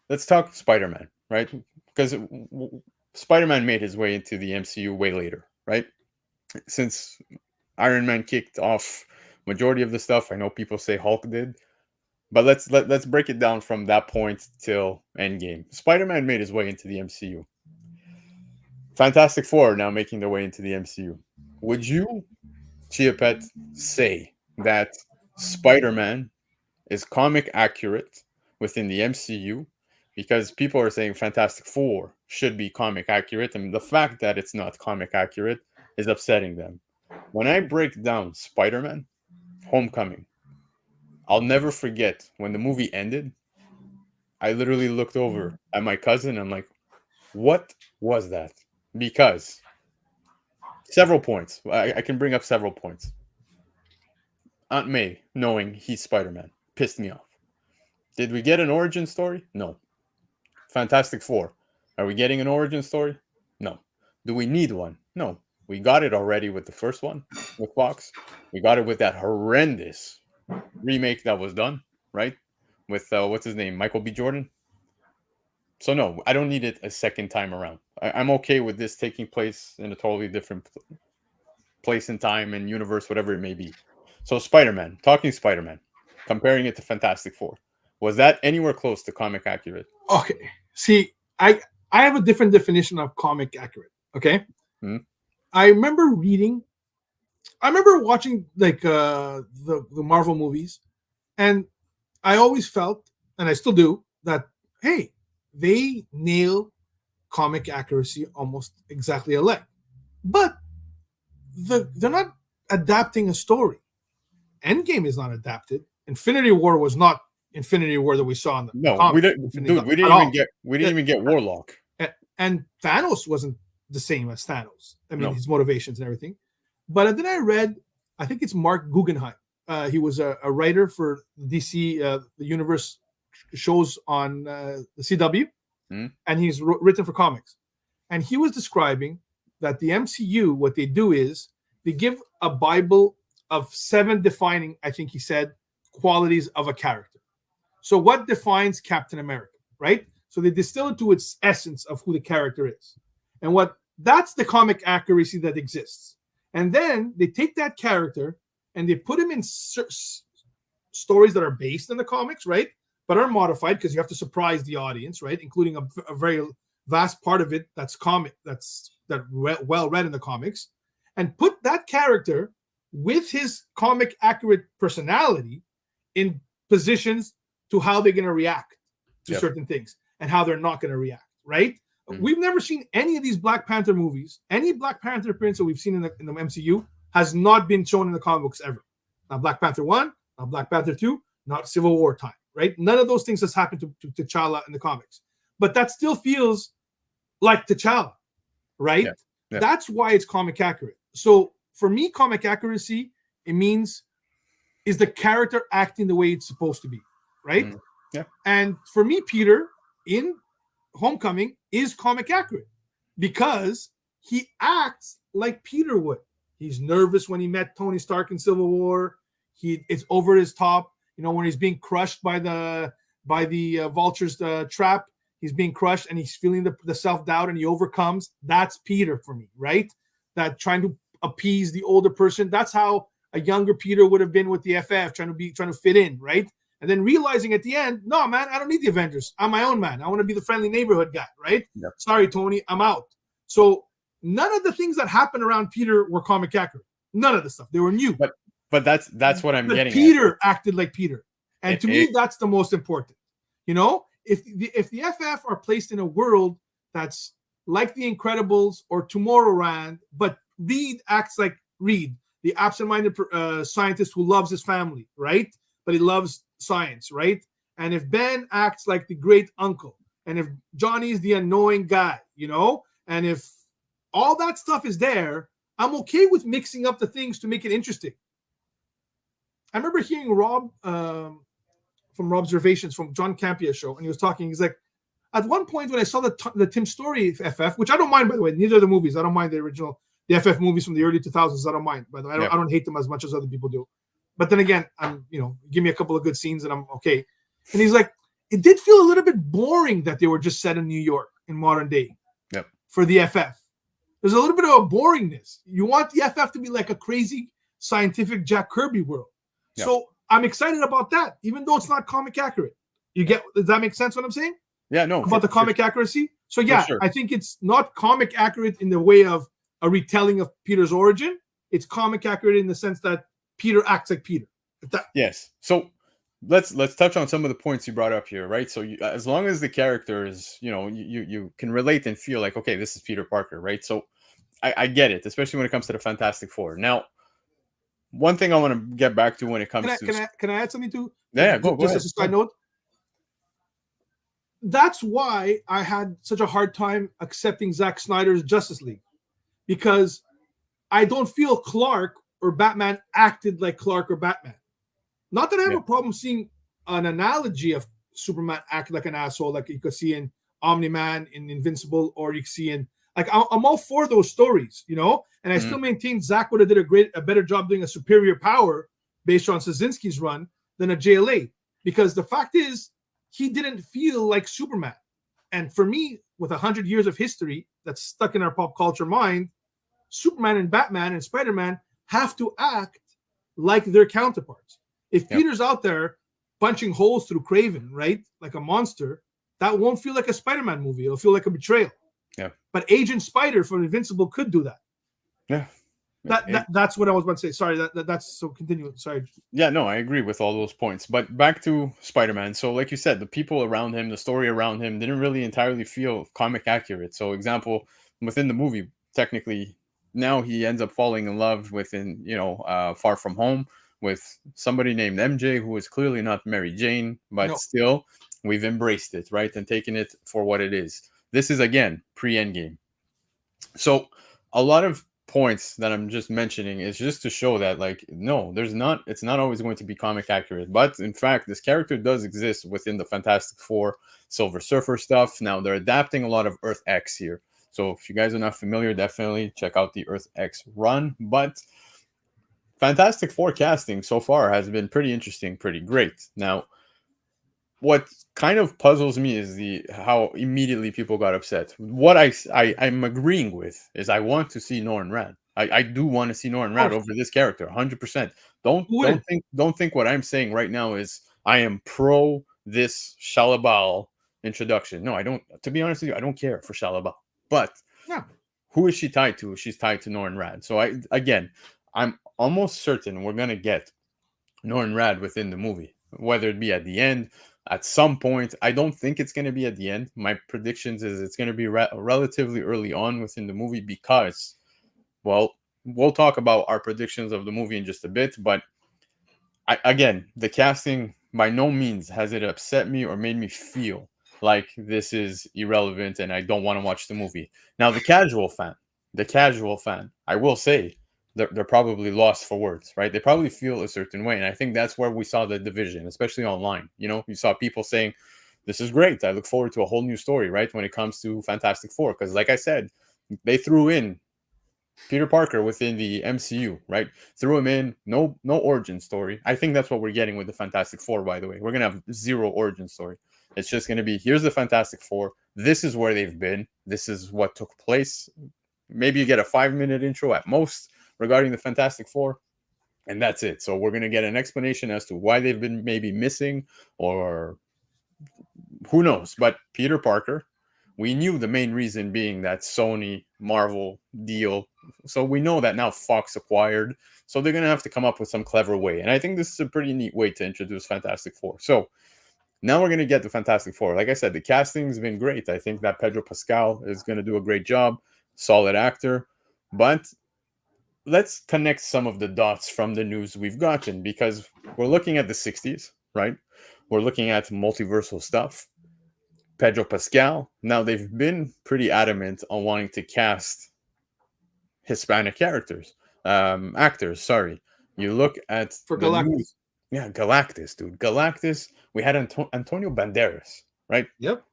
Let's talk Spider-Man, right? Because Spider-Man made his way into the MCU way later, right? Since Iron Man kicked off majority of the stuff. I know people say Hulk did, but let's break it down from that point till Endgame. Spider-Man made his way into the MCU. Fantastic Four now making their way into the MCU. Would you, CHIA Pet, say that Spider-Man is comic accurate within the MCU? Because people are saying Fantastic Four should be comic accurate, and the fact that it's not comic accurate is upsetting them. When I break down Spider-Man Homecoming, I'll never forget when the movie ended. I literally looked over at my cousin. I'm like, what was that? Because several points. I can bring up several points. Aunt May knowing he's Spider-Man pissed me off. Did we get an origin story? No. Fantastic Four. Are we getting an origin story? No. Do we need one? No. We got it already with the first one with Fox. We got it with that horrendous remake that was done, right? With what's his name, Michael B. Jordan. So no, I don't need it a second time around. I'm okay with this taking place in a totally different place and time and universe, whatever it may be. So Spider-Man, talking Spider-Man, comparing it to Fantastic Four, was that anywhere close to comic accurate? Okay. See, I have a different definition of comic accurate. Okay. Hmm? I remember watching like the Marvel movies, and I always felt, and I still do, that hey, they nail comic accuracy almost exactly alike. But they're not adapting a story. Endgame is not adapted. Infinity War was not Infinity War that we saw in the No, comics. we didn't, dude. We didn't even get Warlock. And Thanos wasn't the same as Thanos. I mean, No. his motivations and everything. But then I read, I think it's Mark Guggenheim. He was a writer for DC, the universe shows on the CW, and he's written for comics. And he was describing that the MCU, what they do is they give a Bible of 7 defining, I think he said, qualities of a character. So what defines Captain America, right? So they distill it to its essence of who the character is. And that's the comic accuracy that exists. And then they take that character and they put him in stories that are based in the comics, right? But are modified because you have to surprise the audience, right? Including a very vast part of it that's well read in the comics, and put that character with his comic accurate personality in positions to how they're going to react to certain things and how they're not going to react, right? We've never seen any of these Black Panther movies. Any Black Panther appearance that we've seen in the MCU has not been shown in the comic books ever. Not Black Panther 1, not Black Panther 2, not Civil War time, right? None of those things has happened to T'Challa in the comics. But that still feels like T'Challa, right? Yeah. Yeah. That's why it's comic accurate. So for me, comic accuracy, it means is the character acting the way it's supposed to be, right? Yeah. And for me, Peter in Homecoming is comic accurate because he acts like Peter would. He's nervous when he met Tony Stark in Civil War. It's over his top. You know, when he's being crushed by the Vulture's trap, he's being crushed and he's feeling the self-doubt and he overcomes. That's Peter for me, right? That trying to appease the older person. That's how a younger Peter would have been with the FF, trying to fit in, right? And then realizing at the end, no, man, I don't need the Avengers. I'm my own man. I want to be the friendly neighborhood guy, right? Yep. Sorry, Tony, I'm out. So none of the things that happened around Peter were comic accurate. None of the stuff. They were new. But that's what I'm getting Peter at. acted like Peter. And to me, that's the most important. You know, if the FF are placed in a world that's like the Incredibles or Tomorrowland, but Reed acts like Reed, the absent-minded scientist who loves his family, right? But he loves science, right? And if Ben acts like the great uncle, and if Johnny's the annoying guy, you know, and if all that stuff is there, I'm okay with mixing up the things to make it interesting. I remember hearing Rob from Robservations from John Campia's show, and he was talking. He's like, at one point when I saw the Tim Story FF, which I don't mind, by the way, neither of the movies. I don't mind the FF movies from the early 2000s. I don't mind, by the way. I don't hate them as much as other people do. But then again, give me a couple of good scenes and I'm okay. And he's like, it did feel a little bit boring that they were just set in New York in modern day for the FF. There's a little bit of a boringness. You want the FF to be like a crazy scientific Jack Kirby world. Yep. So I'm excited about that, even though it's not comic accurate. Does that make sense what I'm saying? Yeah, no. About the comic accuracy? So yeah, I think it's not comic accurate in the way of a retelling of Peter's origin. It's comic accurate in the sense that Peter acts like Peter. Yes. So let's touch on some of the points you brought up here, right? So as long as the character is, you can relate and feel like, okay, this is Peter Parker, right? So I get it, especially when it comes to the Fantastic Four. Now, one thing I want to get back to when it comes to Can I add something to? yeah, go Just ahead. as a side note. That's why I had such a hard time accepting Zack Snyder's Justice League, because I don't feel Clark or Batman acted like Clark or Batman. Not that I have a problem seeing an analogy of Superman acting like an asshole, like you could see in Omni-Man, in Invincible, or you can see in, like, I'm all for those stories, you know. And I still maintain Zack would have did a better job doing a superior power based on Szynski's run than a JLA, because the fact is he didn't feel like Superman. And for me, with 100 years of history that's stuck in our pop culture mind, Superman and Batman and Spider-Man have to act like their counterparts. If Peter's out there punching holes through Craven, right, like a monster, that won't feel like a Spider-Man movie. It'll feel like a betrayal. Yeah. But Agent Spider from Invincible could do that. Yeah. That's what I was about to say. Sorry, that's so continue. Sorry. Yeah, no, I agree with all those points. But back to Spider-Man. So like you said, the people around him, the story around him didn't really entirely feel comic accurate. So example, within the movie, technically, now he ends up falling in love within, Far From Home with somebody named MJ, who is clearly not Mary Jane, but still we've embraced it, right? And taken it for what it is. This is, again, pre-Endgame. So a lot of points that I'm just mentioning is just to show that, like, no, it's not always going to be comic accurate, but in fact this character does exist within the Fantastic Four, Silver Surfer stuff. Now they're adapting a lot of Earth X here, so if you guys are not familiar, definitely check out the Earth X run. But Fantastic Four casting so far has been pretty interesting, pretty great. Now what kind of puzzles me is how immediately people got upset. What I'm agreeing with is I want to see Norrin Rad. I do want to see Norrin Rad over this character, 100%. Don't think what I'm saying right now is I am pro this Shalabal introduction. No, I don't. To be honest with you, I don't care for Shalabal. But who is she tied to? She's tied to Norrin Rad. So I'm almost certain we're gonna get Norrin Rad within the movie, whether it be at the end. At some point, I don't think it's going to be at the end. My predictions is it's going to be relatively early on within the movie because, well, we'll talk about our predictions of the movie in just a bit. But again, the casting by no means has it upset me or made me feel like this is irrelevant and I don't want to watch the movie. Now, the casual fan, I will say, they're probably lost for words, right? They probably feel a certain way. And I think that's where we saw the division, especially online. You saw people saying, this is great. I look forward to a whole new story, right? When it comes to Fantastic Four. Because like I said, they threw in Peter Parker within the MCU, right? Threw him in, no origin story. I think that's what we're getting with the Fantastic Four, by the way. We're going to have zero origin story. It's just going to be, here's the Fantastic Four. This is where they've been. This is what took place. Maybe you get a 5-minute intro at most regarding the Fantastic Four, and that's it. So we're going to get an explanation as to why they've been maybe missing, or who knows. But Peter Parker, we knew the main reason being that Sony Marvel deal. So we know that now Fox acquired. So they're going to have to come up with some clever way. And I think this is a pretty neat way to introduce Fantastic Four. So now we're going to get the Fantastic Four. Like I said, the casting's been great. I think that Pedro Pascal is going to do a great job. Solid actor. But let's connect some of the dots from the news we've gotten, because we're looking at the 60s, right? We're looking at multiversal stuff. Pedro Pascal. Now, they've been pretty adamant on wanting to cast Hispanic actors. You look at for Galactus. News. Yeah, Galactus, dude. Galactus. We had Antonio Banderas, right? Yep.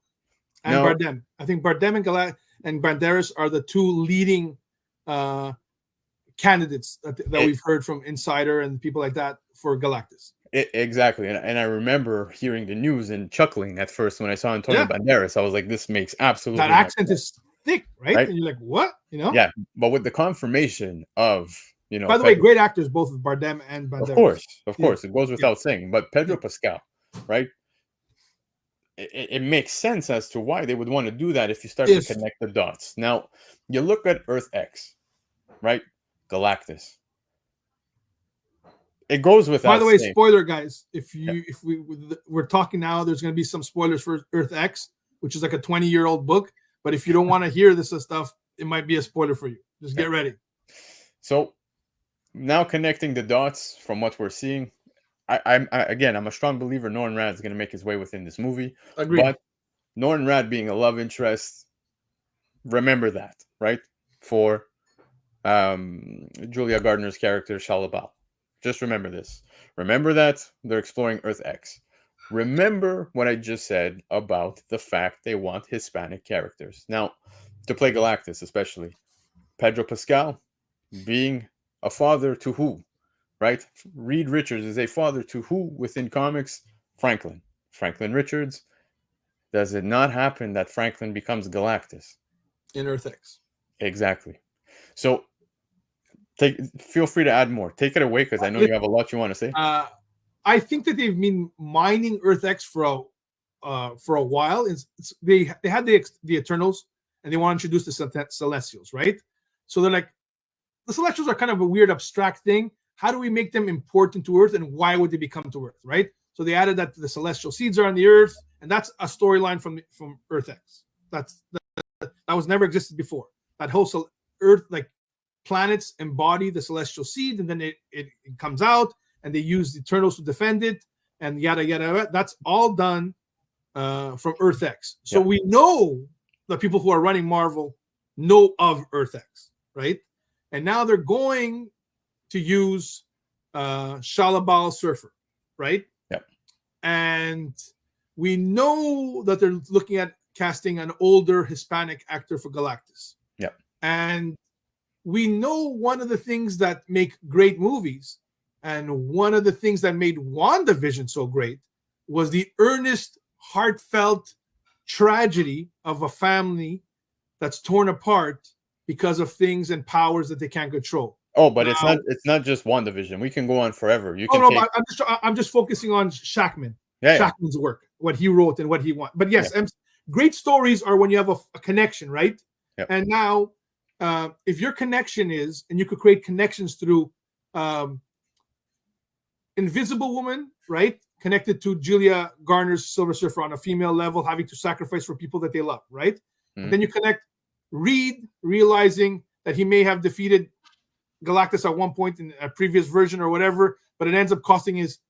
And Bardem. I think Bardem and Banderas are the two leading candidates that we've heard from Insider and people like that for Galactus. Exactly. And I remember hearing the news and chuckling at first when I saw Antonio Banderas. I was like, this makes absolutely that accent is thick, right? And you're like, what? Yeah. But with the confirmation of, by the way, great actors, both of Bardem and Banderas. Of course. It goes without saying. But Pedro Pascal, right? It makes sense as to why they would want to do that if you start to connect the dots. Now, you look at Earth X, right? Galactus. It goes without saying. By the way, spoiler, guys. If we're talking now, there's going to be some spoilers for Earth X, which is like a 20-year-old book. But if you don't want to hear this stuff, it might be a spoiler for you. Just get ready. So now connecting the dots from what we're seeing, again, I'm a strong believer Norrin Radd's going to make his way within this movie. Agreed. But Norrin Radd being a love interest, remember that, right? For Julia Gardner's character, Shalabal. Just remember this. Remember that they're exploring Earth X. Remember what I just said about the fact they want Hispanic characters. Now, to play Galactus, especially, Pedro Pascal being a father to who? Right? Reed Richards is a father to who within comics? Franklin. Franklin Richards. Does it not happen that Franklin becomes Galactus? In Earth X. Exactly. So feel free to add more. Take it away, because I know you have a lot you want to say. I think that they've been mining Earth X for a while. They had the Eternals, and they want to introduce the Celestials, right? So they're like, the Celestials are kind of a weird abstract thing. How do we make them important to Earth, and why would they become to Earth, right? So they added that the Celestial seeds are on the Earth, and that's a storyline from Earth X. That was never existed before. That whole Earth, like, planets embody the Celestial seed, and then it comes out, and they use the Eternals to defend it, and yada yada. That's all done from Earth X. So we know the people who are running Marvel know of Earth X, right? And now they're going to use Shalabal SURFER, right? Yep. And we know that they're looking at casting an older Hispanic actor for Galactus. Yep. And we know one of the things that make great movies, and one of the things that made WandaVision so great, was the earnest, heartfelt tragedy of a family that's torn apart because of things and powers that they can't control. Oh, but it's not just WandaVision. We can go on forever. I'm just focusing on Shackman. Yeah, Shackman's work, what he wrote and what he wants. But yes, great stories are when you have a connection, right? Yep. And now, if your connection is, and you could create connections through Invisible Woman, right? Connected to Julia Garner's Silver Surfer on a female level, having to sacrifice for people that they love, right? Mm-hmm. And then you connect Reed realizing that he may have defeated Galactus at one point in a previous version or whatever, but it ends up costing his,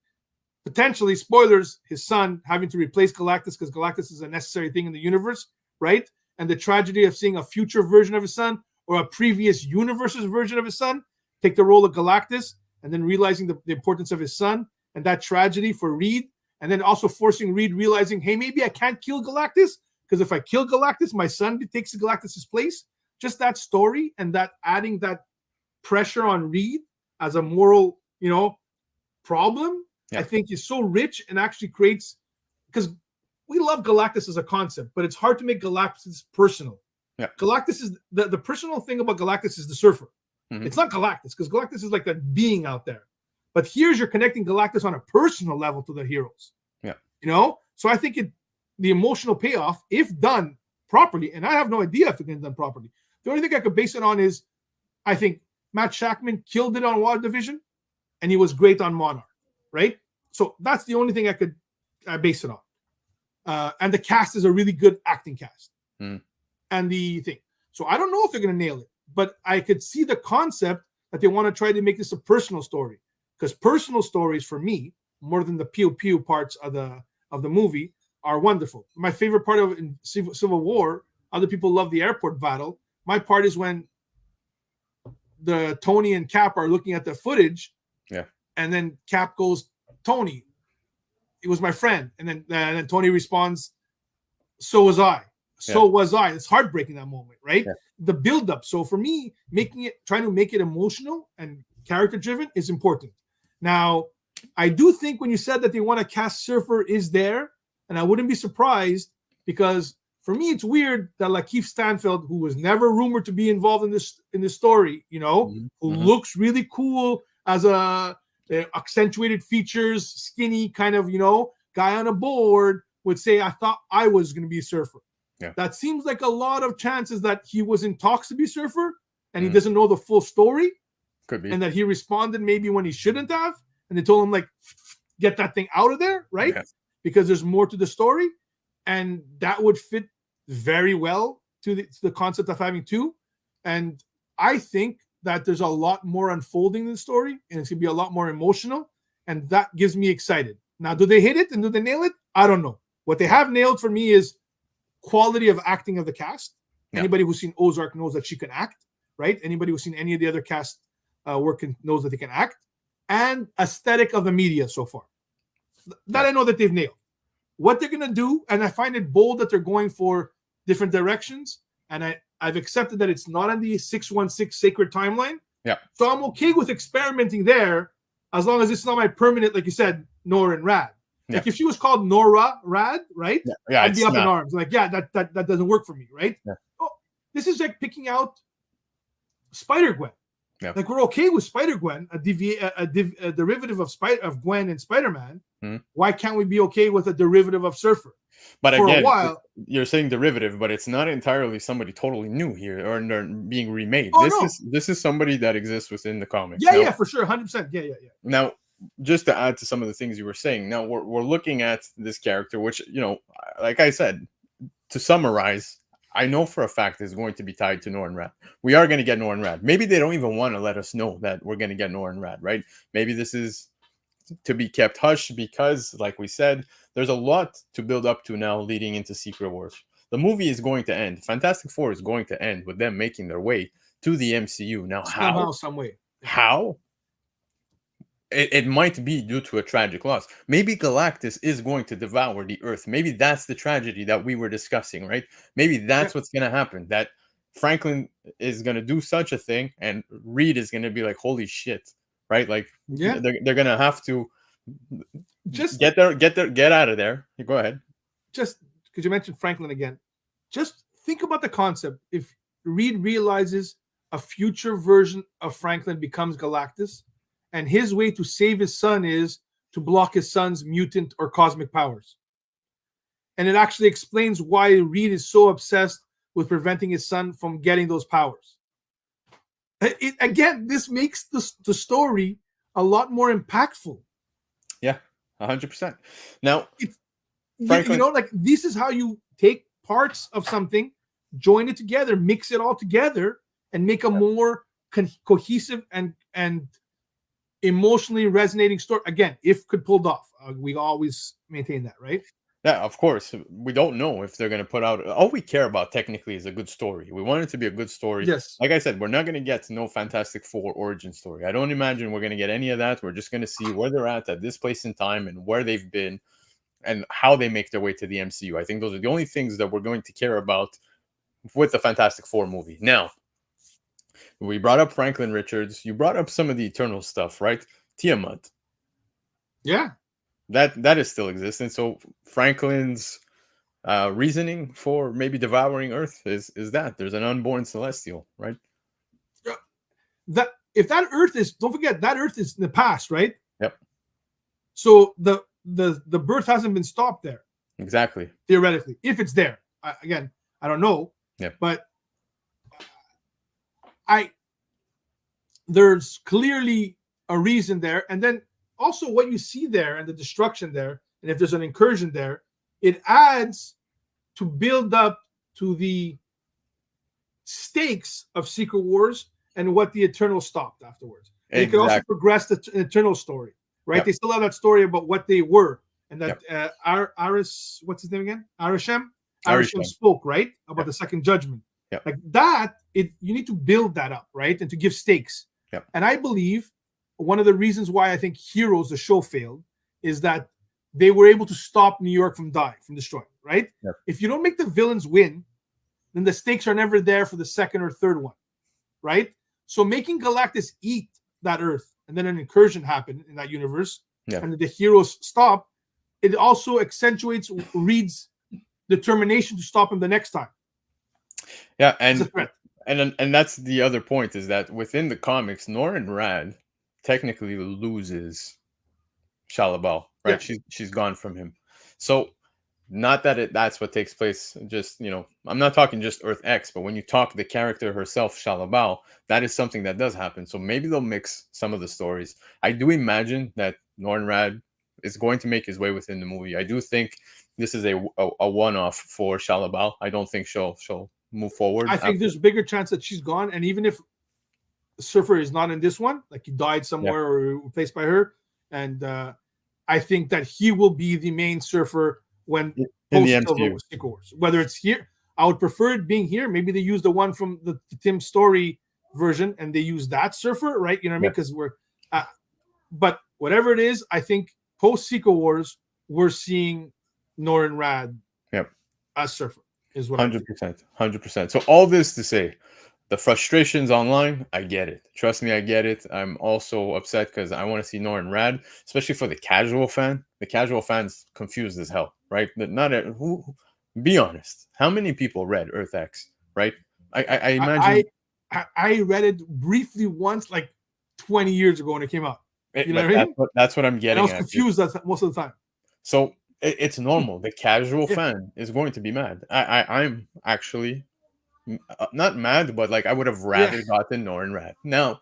potentially, spoilers, his son having to replace Galactus, because Galactus is a necessary thing in the universe, right? And the tragedy of seeing a future version of his son, or a previous universe's version of his son, take the role of Galactus, and then realizing the importance of his son, and that tragedy for Reed, and then also forcing Reed realizing, hey, maybe I can't kill Galactus, because if I kill Galactus, my son takes Galactus's place. Just that story, and that adding that pressure on Reed as a moral, problem, I think is so rich, and actually creates, because we love Galactus as a concept, but it's hard to make Galactus personal. Yeah. Galactus is the personal thing about Galactus is the Surfer. Mm-hmm. It's not Galactus, because Galactus is like a being out there. But here's you're connecting Galactus on a personal level to the heroes. Yeah. So I think the emotional payoff, if done properly, and I have no idea if it can be done properly. The only thing I could base it on is, I think Matt Shackman killed it on WandaVision, and he was great on Monarch, right? So that's the only thing I could base it on. And the cast is a really good acting cast. Mm. And the thing. So I don't know if they're going to nail it, but I could see the concept that they want to try to make this a personal story, because personal stories for me, more than the pew pew parts of the movie, are wonderful. My favorite part of in Civil War, other people love the airport battle. My part is when the Tony and Cap are looking at the footage, and then Cap goes, "Tony, it was my friend," and then Tony responds, "So was I." So was I. It's heartbreaking, that moment, right? Yeah. The build-up. So for me, trying to make it emotional and character-driven is important. Now, I do think when you said that they want to cast Surfer is there, and I wouldn't be surprised, because for me, it's weird that Lakeith Stanfield, who was never rumored to be involved in this story, who looks really cool as a accentuated features, skinny kind of, guy on a board, would say, I thought I was going to be a Surfer. Yeah. That seems like a lot of chances that he was in talks to be Surfer, and he doesn't know the full story. Could be. And that he responded maybe when he shouldn't have, and they told him, like, get that thing out of there, right? Yeah. Because there's more to the story, and that would fit very well to the concept of having two. And I think that there's a lot more unfolding in the story, and it's gonna be a lot more emotional, and that gives me excited. Now, do they hit it and do they nail it? I don't know. What they have nailed for me is quality of acting of the cast. Yeah. Anybody who's seen Ozark knows that she can act, right? Anybody who's seen any of the other cast work knows that they can act, and aesthetic of the media so far. That I know that they've nailed. What they're gonna do, and I find it bold that they're going for different directions, and I've accepted that it's not on the 616 sacred timeline. Yeah. So I'm okay with experimenting there, as long as it's not my permanent, like you said, Nora and Rad. Like if she was called Nora Rad, right? Yeah, I'd be up in arms. Like, that doesn't work for me, right? Yeah. Oh, this is like picking out Spider-Gwen. Yeah. Like, we're okay with Spider-Gwen, a derivative of Gwen and Spider-Man. Why can't we be okay with a derivative of Surfer? But for again, a while, you're saying derivative, but it's not entirely somebody totally new here, or they're being remade. This is somebody that exists within the comics. Yeah, for sure, 100%. Yeah. Now, just to add to some of the things you were saying, now we're looking at this character, which, like I said, to summarize, I know for a fact is going to be tied to Norrin Radd. We are going to get Norrin Radd. Maybe they don't even want to let us know that we're going to get Norrin Radd, right? Maybe this is to be kept hush because, like we said, there's a lot to build up to now leading into Secret Wars. The movie is going to end. Fantastic Four is going to end with them making their way to the MCU. Now, somehow, some way. How? It might be due to a tragic loss. Maybe Galactus is going to devour the Earth. Maybe that's the tragedy that we were discussing, right? Maybe that's what's going to happen. That Franklin is going to do such a thing, and Reed is going to be like, "Holy shit!" Right? Like, they're going to have to just get out of there. Go ahead. Just because you mentioned Franklin again, just think about the concept. If Reed realizes a future version of Franklin becomes Galactus, and his way to save his son is to block his son's mutant or cosmic powers. And it actually explains why Reed is so obsessed with preventing his son from getting those powers. Again, this makes the story a lot more impactful. Yeah, 100%. Now, Franklin, like, this is how you take parts of something, join it together, mix it all together, and make a more cohesive and emotionally resonating story. Again, if could pulled off, we always maintain that, right? Yeah, of course. We don't know if they're going to put out. All we care about technically is a good story. We want it to be a good story. Yes. Like I said, we're not going to get no Fantastic Four origin story. I don't imagine we're going to get any of that. We're just going to see where they're at this place in time and where they've been and how they make their way to the MCU. I think those are the only things that we're going to care about with the Fantastic Four movie. Now, we brought up Franklin Richards. You brought up some of the Eternal stuff, right? Tiamat. Yeah. That is still existing. So Franklin's reasoning for maybe devouring Earth is that there's an unborn Celestial, right? That if that Earth is, don't forget, that Earth is in the past, right? Yep. So the birth hasn't been stopped there. Exactly. Theoretically, if it's there. Again, I don't know. Yeah. But there's clearly a reason there, and then also what you see there and the destruction there, and if there's an incursion there, it adds to build up to the stakes of Secret Wars and what the Eternal stopped afterwards. Exactly. It could also progress the Eternal story, right? Yep. They still have that story about what they were, and that Aris, what's his name again? Arishem spoke, right, about the Second Judgment. Yep. Like that, you need to build that up, right, and to give stakes. Yep. And I believe one of the reasons why I think Heroes, the show, failed is that they were able to stop New York from destroying, right? Yep. If you don't make the villains win, then the stakes are never there for the second or third one, right? So making Galactus eat that Earth and then an incursion happen in that universe, and the heroes stop, it also accentuates Reed's determination to stop him the next time. Yeah, and that's the other point, is that within the comics, Norrin Radd technically loses Shalabal, right? Yeah. She's gone from him. So not that that's what takes place. Just, I'm not talking just Earth X, but when you talk the character herself, Shalabal, that is something that does happen. So maybe they'll mix some of the stories. I do imagine that Norrin Radd is going to make his way within the movie. I do think this is a one-off for Shalabal. I don't think she'll move forward. I think there's a bigger chance that she's gone, and even if Surfer is not in this one. Like he died Yeah. somewhere or replaced by her, and I think that he will be the main Surfer when In the post Silver MCU. Secret Wars. Whether it's here, I would prefer it being here. Maybe they use the one from the Tim Story version and they use that Surfer, right? You know what I mean? Yeah. Because but whatever it is, I think post Secret Wars we're seeing Norrin Rad Yep. as Surfer is what I think. 100%. 100%. So all this to say, the frustrations online, I get it. Trust me, I get it. I'm also upset because I want to see Norrin Rad, especially for the casual fan. The casual fan's confused as hell, right? Not who. Be honest. How many people read Earth X, right? I imagine I read it briefly once, like 20 years ago when it came out. You know but what I mean? that's what I'm And getting I was at. confused most of the time. So it's normal. The casual Yeah. fan is going to be mad. I'm actually not mad, but like I would have rather gotten Norrin Rad. Now,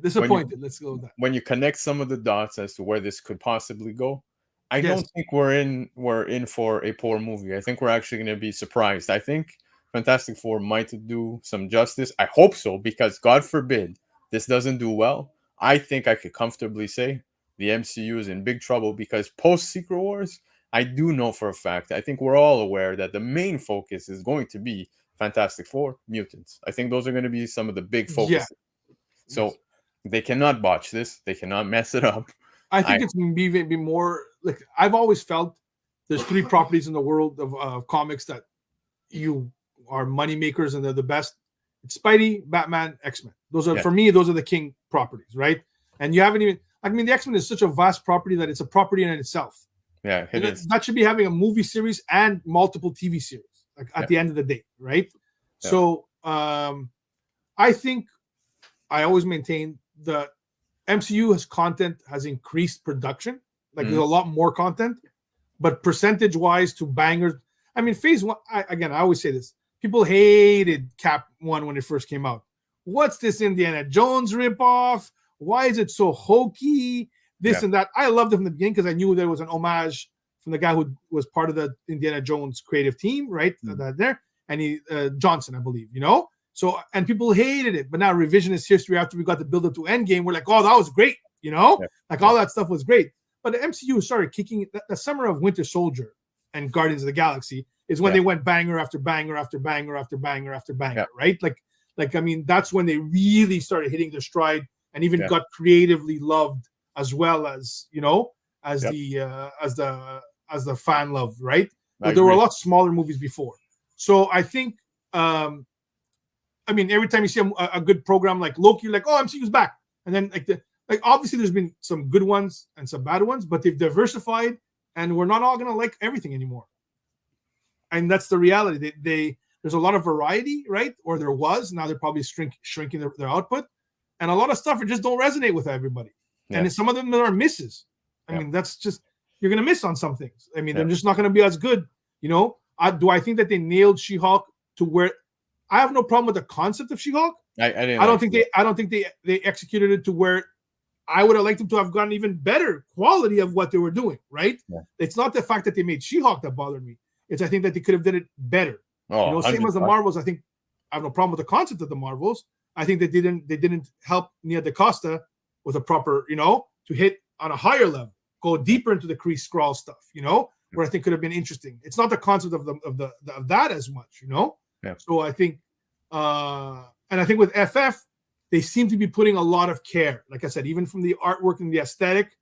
Disappointed. Let's go with that. when you connect some of the dots as to where this could possibly go, I Yes. don't think we're in for a poor movie. I think we're actually going to be surprised. I think Fantastic Four might do some justice. I hope so, because God forbid this doesn't do well. I think I could comfortably say the MCU is in big trouble, because post Secret Wars, I do know for a fact, I think we're all aware that the main focus is going to be Fantastic Four, mutants. I think those are going to be some of the big focuses. So Yes. they cannot botch this. They cannot mess it up. I think it's be more like I've always felt there's three properties in the world of comics that you are money makers and they're the best. It's Spidey, Batman, X-Men. Those are for me, those are the king properties, right? And you haven't even the X-Men is such a vast property that it's a property in itself. Yeah, it is. That should be having a movie series and multiple TV series, like at the end of the day, right? Yeah. So I think I always maintain the MCU content has increased production. Like there's a lot more content, but percentage-wise to bangers. I mean, Phase 1, I always say this. People hated Cap 1 when it first came out. What's this Indiana Jones ripoff? Why is it so hokey? This and that. I loved it from the beginning because I knew there was an homage from the guy who was part of the Indiana Jones creative team, right? There. And he, Johnson, I believe, you know? So, and people hated it. But now revisionist history, after we got the build-up to Endgame, we're like, oh, that was great, you know? All that stuff was great. But the MCU started kicking the summer of Winter Soldier and Guardians of the Galaxy is when they went banger after banger after banger after banger after banger, right? Like I mean, that's when they really started hitting their stride and even got creatively loved as well as, you know, as the fan love, right? But there were a lot smaller movies before. So I think I mean, every time you see a good program like Loki, you're like, oh, MCU's back. And then like obviously there's been some good ones and some bad ones, but they've diversified and we're not all gonna like everything anymore. And that's the reality. There's a lot of variety, right? Or there was. Now they're probably shrinking their output. And a lot of stuff just don't resonate with everybody. Yeah. And some of them are misses. I mean, that's just, you're going to miss on some things. I mean, they're just not going to be as good. You know, do I think that they nailed She-Hulk to where I have no problem with the concept of She-Hulk? I don't think they executed it to where I would have liked them to have gotten even better quality of what they were doing, right? Yeah. It's not the fact that they made She-Hulk that bothered me. It's I think that they could have done it better. Oh, you know, same as the Marvels. I think I have no problem with the concept of the Marvels. I think they didn't help Nia DaCosta with a proper, you know, to hit on a higher level, go deeper into the Kree Skrull stuff, you know, where I think could have been interesting. It's not the concept of that as much, you know. Yeah. So I think, and I think with FF, they seem to be putting a lot of care. Like I said, even from the artwork and the aesthetic,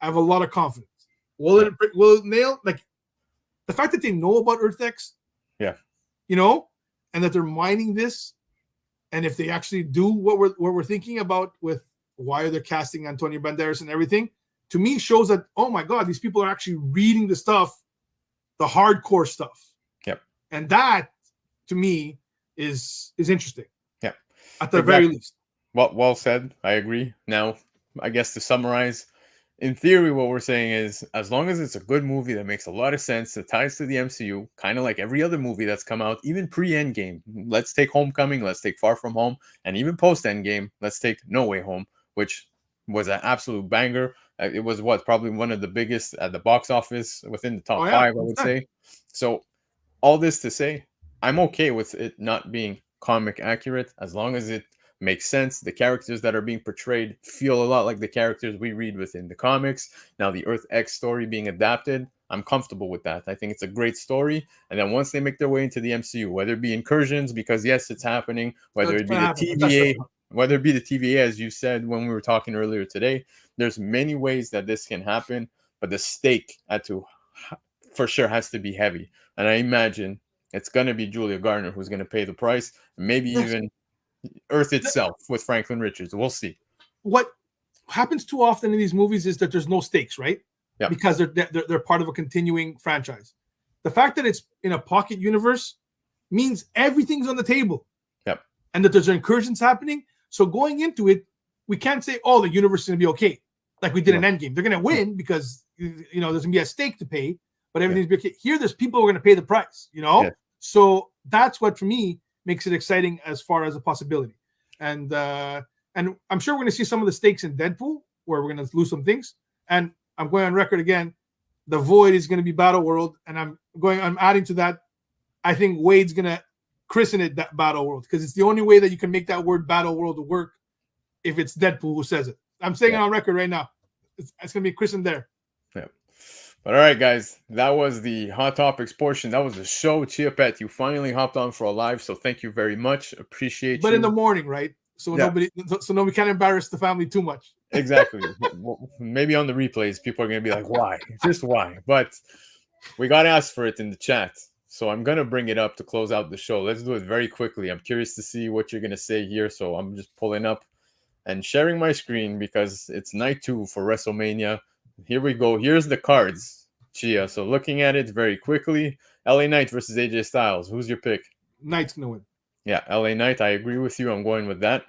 I have a lot of confidence. Will it nail like? The fact that they know about Earth X, you know, and that they're mining this, and if they actually do what we're thinking about with why they're casting Antonio Banderas and everything, to me shows that, oh my God, these people are actually reading the stuff, the hardcore stuff. Yep. And that, to me, is interesting. Yeah. At the very least. Well said. I agree. Now, I guess to summarize, in theory, what we're saying is, as long as it's a good movie that makes a lot of sense, that ties to the MCU, kind of like every other movie that's come out, even pre-Endgame. Let's take Homecoming, let's take Far From Home, and even post-Endgame, let's take No Way Home, which was an absolute banger. It was probably one of the biggest at the box office within the top 5, I would say. So all this to say, I'm okay with it not being comic accurate as long as it makes sense. The characters that are being portrayed feel a lot like the characters we read within the comics. Now, the Earth X story being adapted, I'm comfortable with that. I think it's a great story. And then once they make their way into the MCU, whether it be incursions, because yes, it's happening, whether It's it be gonna the happen. That's TVA, whether it be the TVA, as you said when we were talking earlier today, there's many ways that this can happen, but the stake had to, for sure, has to be heavy. And I imagine it's going to be Julia Garner who's going to pay the price, maybe Yes. even Earth itself with Franklin Richards. We'll see. What happens too often in these movies is that there's no stakes, right? Yep. Because they're part of a continuing franchise. The fact that it's in a pocket universe means everything's on the table. Yep. And that there's incursions happening. So going into it, we can't say, oh, the universe is going to be okay, like we did in Endgame. They're going to win because, there's going to be a stake to pay, but everything's going to be okay. Here, there's people who are going to pay the price, Yeah. So that's what, for me, makes it exciting as far as a possibility. And I'm sure we're going to see some of the stakes in Deadpool, where we're going to lose some things. And I'm going on record again, the Void is going to be Battle World, and I'm adding to that. I think Wade's going to christen it that Battle World, because it's the only way that you can make that word Battle World work if it's Deadpool who says it. I'm saying it on record right now. It's going to be christened there. Yeah. But all right, guys, that was the Hot Topics portion. That was the show. Chia Pet, you finally hopped on for a live, so thank you very much. Appreciate But you. in the morning, right? So nobody can't embarrass the family too much. Exactly. Maybe on the replays, people are going to be like, why? Just why? But we got asked for it in the chat. So I'm going to bring it up to close out the show. Let's do it very quickly. I'm curious to see what you're going to say here. So I'm just pulling up and sharing my screen because it's night 2 for WrestleMania. Here we go. Here's the cards, Chia. So looking at it very quickly, LA Knight versus AJ Styles. Who's your pick? Knight's going to win. Yeah, LA Knight. I agree with you. I'm going with that.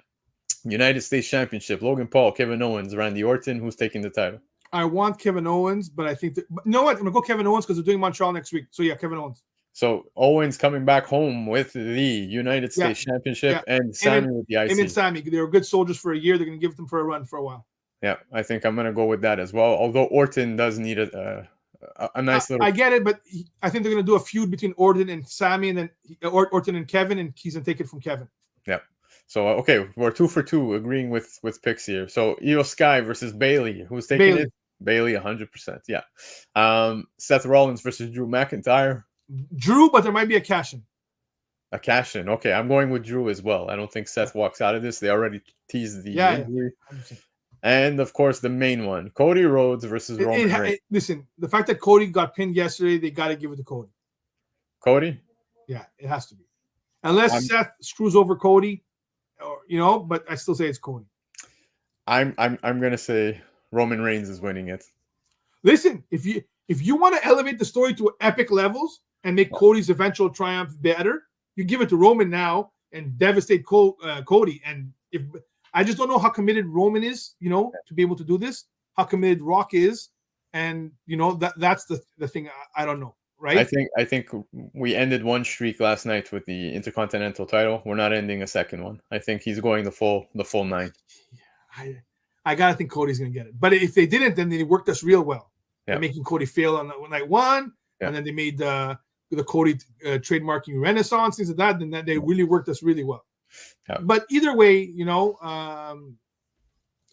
United States Championship, Logan Paul, Kevin Owens, Randy Orton. Who's taking the title? I want Kevin Owens, but I think you know what? I'm going to go Kevin Owens because they're doing Montreal next week. So, yeah, Kevin Owens. So, Owens coming back home with the United States Championship and Sammy with the IC. Him and Sammy, they were good soldiers for a year. They're going to give them for a run for a while. Yeah, I think I'm going to go with that as well. Although Orton does need a nice little... I get it, but I think they're going to do a feud between Orton and Sammy, and then Orton and Kevin, and he's going to take it from Kevin. Yeah. So, okay, we're 2 for 2 agreeing with picks here. So, Io Sky versus Bayley. Who's taking it? Bayley, 100%. Yeah. Seth Rollins versus Drew McIntyre. Drew, but there might be a cash-in. A cash-in. Okay, I'm going with Drew as well. I don't think Seth walks out of this. They already teased the injury. Yeah. And, of course, the main one, Cody Rhodes versus Roman Reigns. Listen, the fact that Cody got pinned yesterday, they got to give it to Cody. Cody? Yeah, it has to be. Unless Seth screws over Cody, but I still say it's Cody. I'm gonna say Roman Reigns is winning it. Listen, if you want to elevate the story to epic levels and make Cody's eventual triumph better, you give it to Roman now and devastate Cody. And if I just don't know how committed Roman is, to be able to do this, how committed Rock is, and that's the thing I don't know. Right? I think we ended one streak last night with the Intercontinental title. We're not ending a second one. I think he's going the full 9. I gotta think Cody's gonna get it. But if they didn't, then they worked us real well. Yeah. Making Cody fail on night 1, and then they made the Cody trademarking Renaissance, things like that. Then they really worked us really well. Yeah. But either way,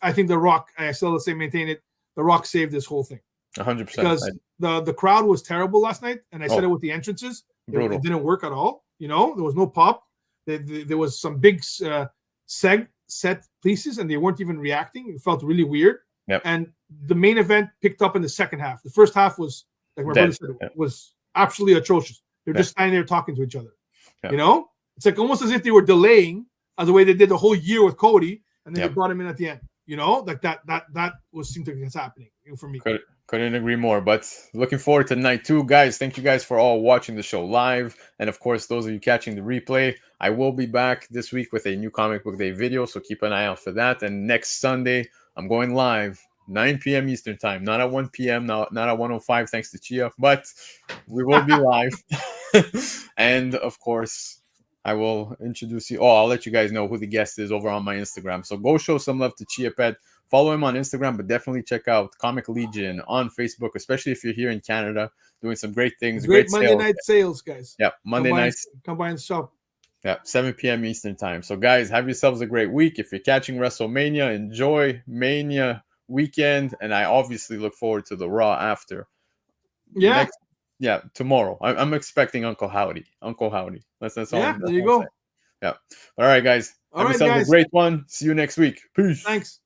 I think The Rock. I still maintain it. The Rock saved this whole thing. 100%. Because the crowd was terrible last night, and I said it with the entrances. It didn't work at all. There was no pop. There was some big set pieces, and they weren't even reacting. It felt really weird. Yep. And the main event picked up in the second half. The first half was, like my brother said, was absolutely atrocious. They're just standing there talking to each other. Yep. It's like almost as if they were delaying, as the way they did the whole year with Cody, and then they brought him in at the end. Like that seemed like it's happening for me. Couldn't agree more. But looking forward to night 2, guys. Thank you guys for all watching the show live, and of course those of you catching the replay. I will be back this week with a new Comic Book Day video, so keep an eye out for that. And next Sunday I'm going live 9 p.m. Eastern time, not at 1 p.m., not at 1:05 thanks to Chia, but we will be live. And of course I will introduce you. I'll let you guys know who the guest is over on my Instagram. So go show some love to Chia Pet. Follow him on Instagram, but definitely check out Comic Legion on Facebook, especially if you're here in Canada, doing some great things. Great Monday night sales, guys. Yeah, Monday nights. Come by and shop. Yeah, 7 p.m. Eastern time. So, guys, have yourselves a great week. If you're catching WrestleMania, enjoy Mania weekend, and I obviously look forward to the Raw after. Yeah, Next, yeah, tomorrow. I'm expecting Uncle Howdy. Uncle Howdy. That's all. yeah. That's There you all I'm saying. go. Yeah. All right, guys. All Have right, yourselves a guys. great one. See you next week. Peace. Thanks.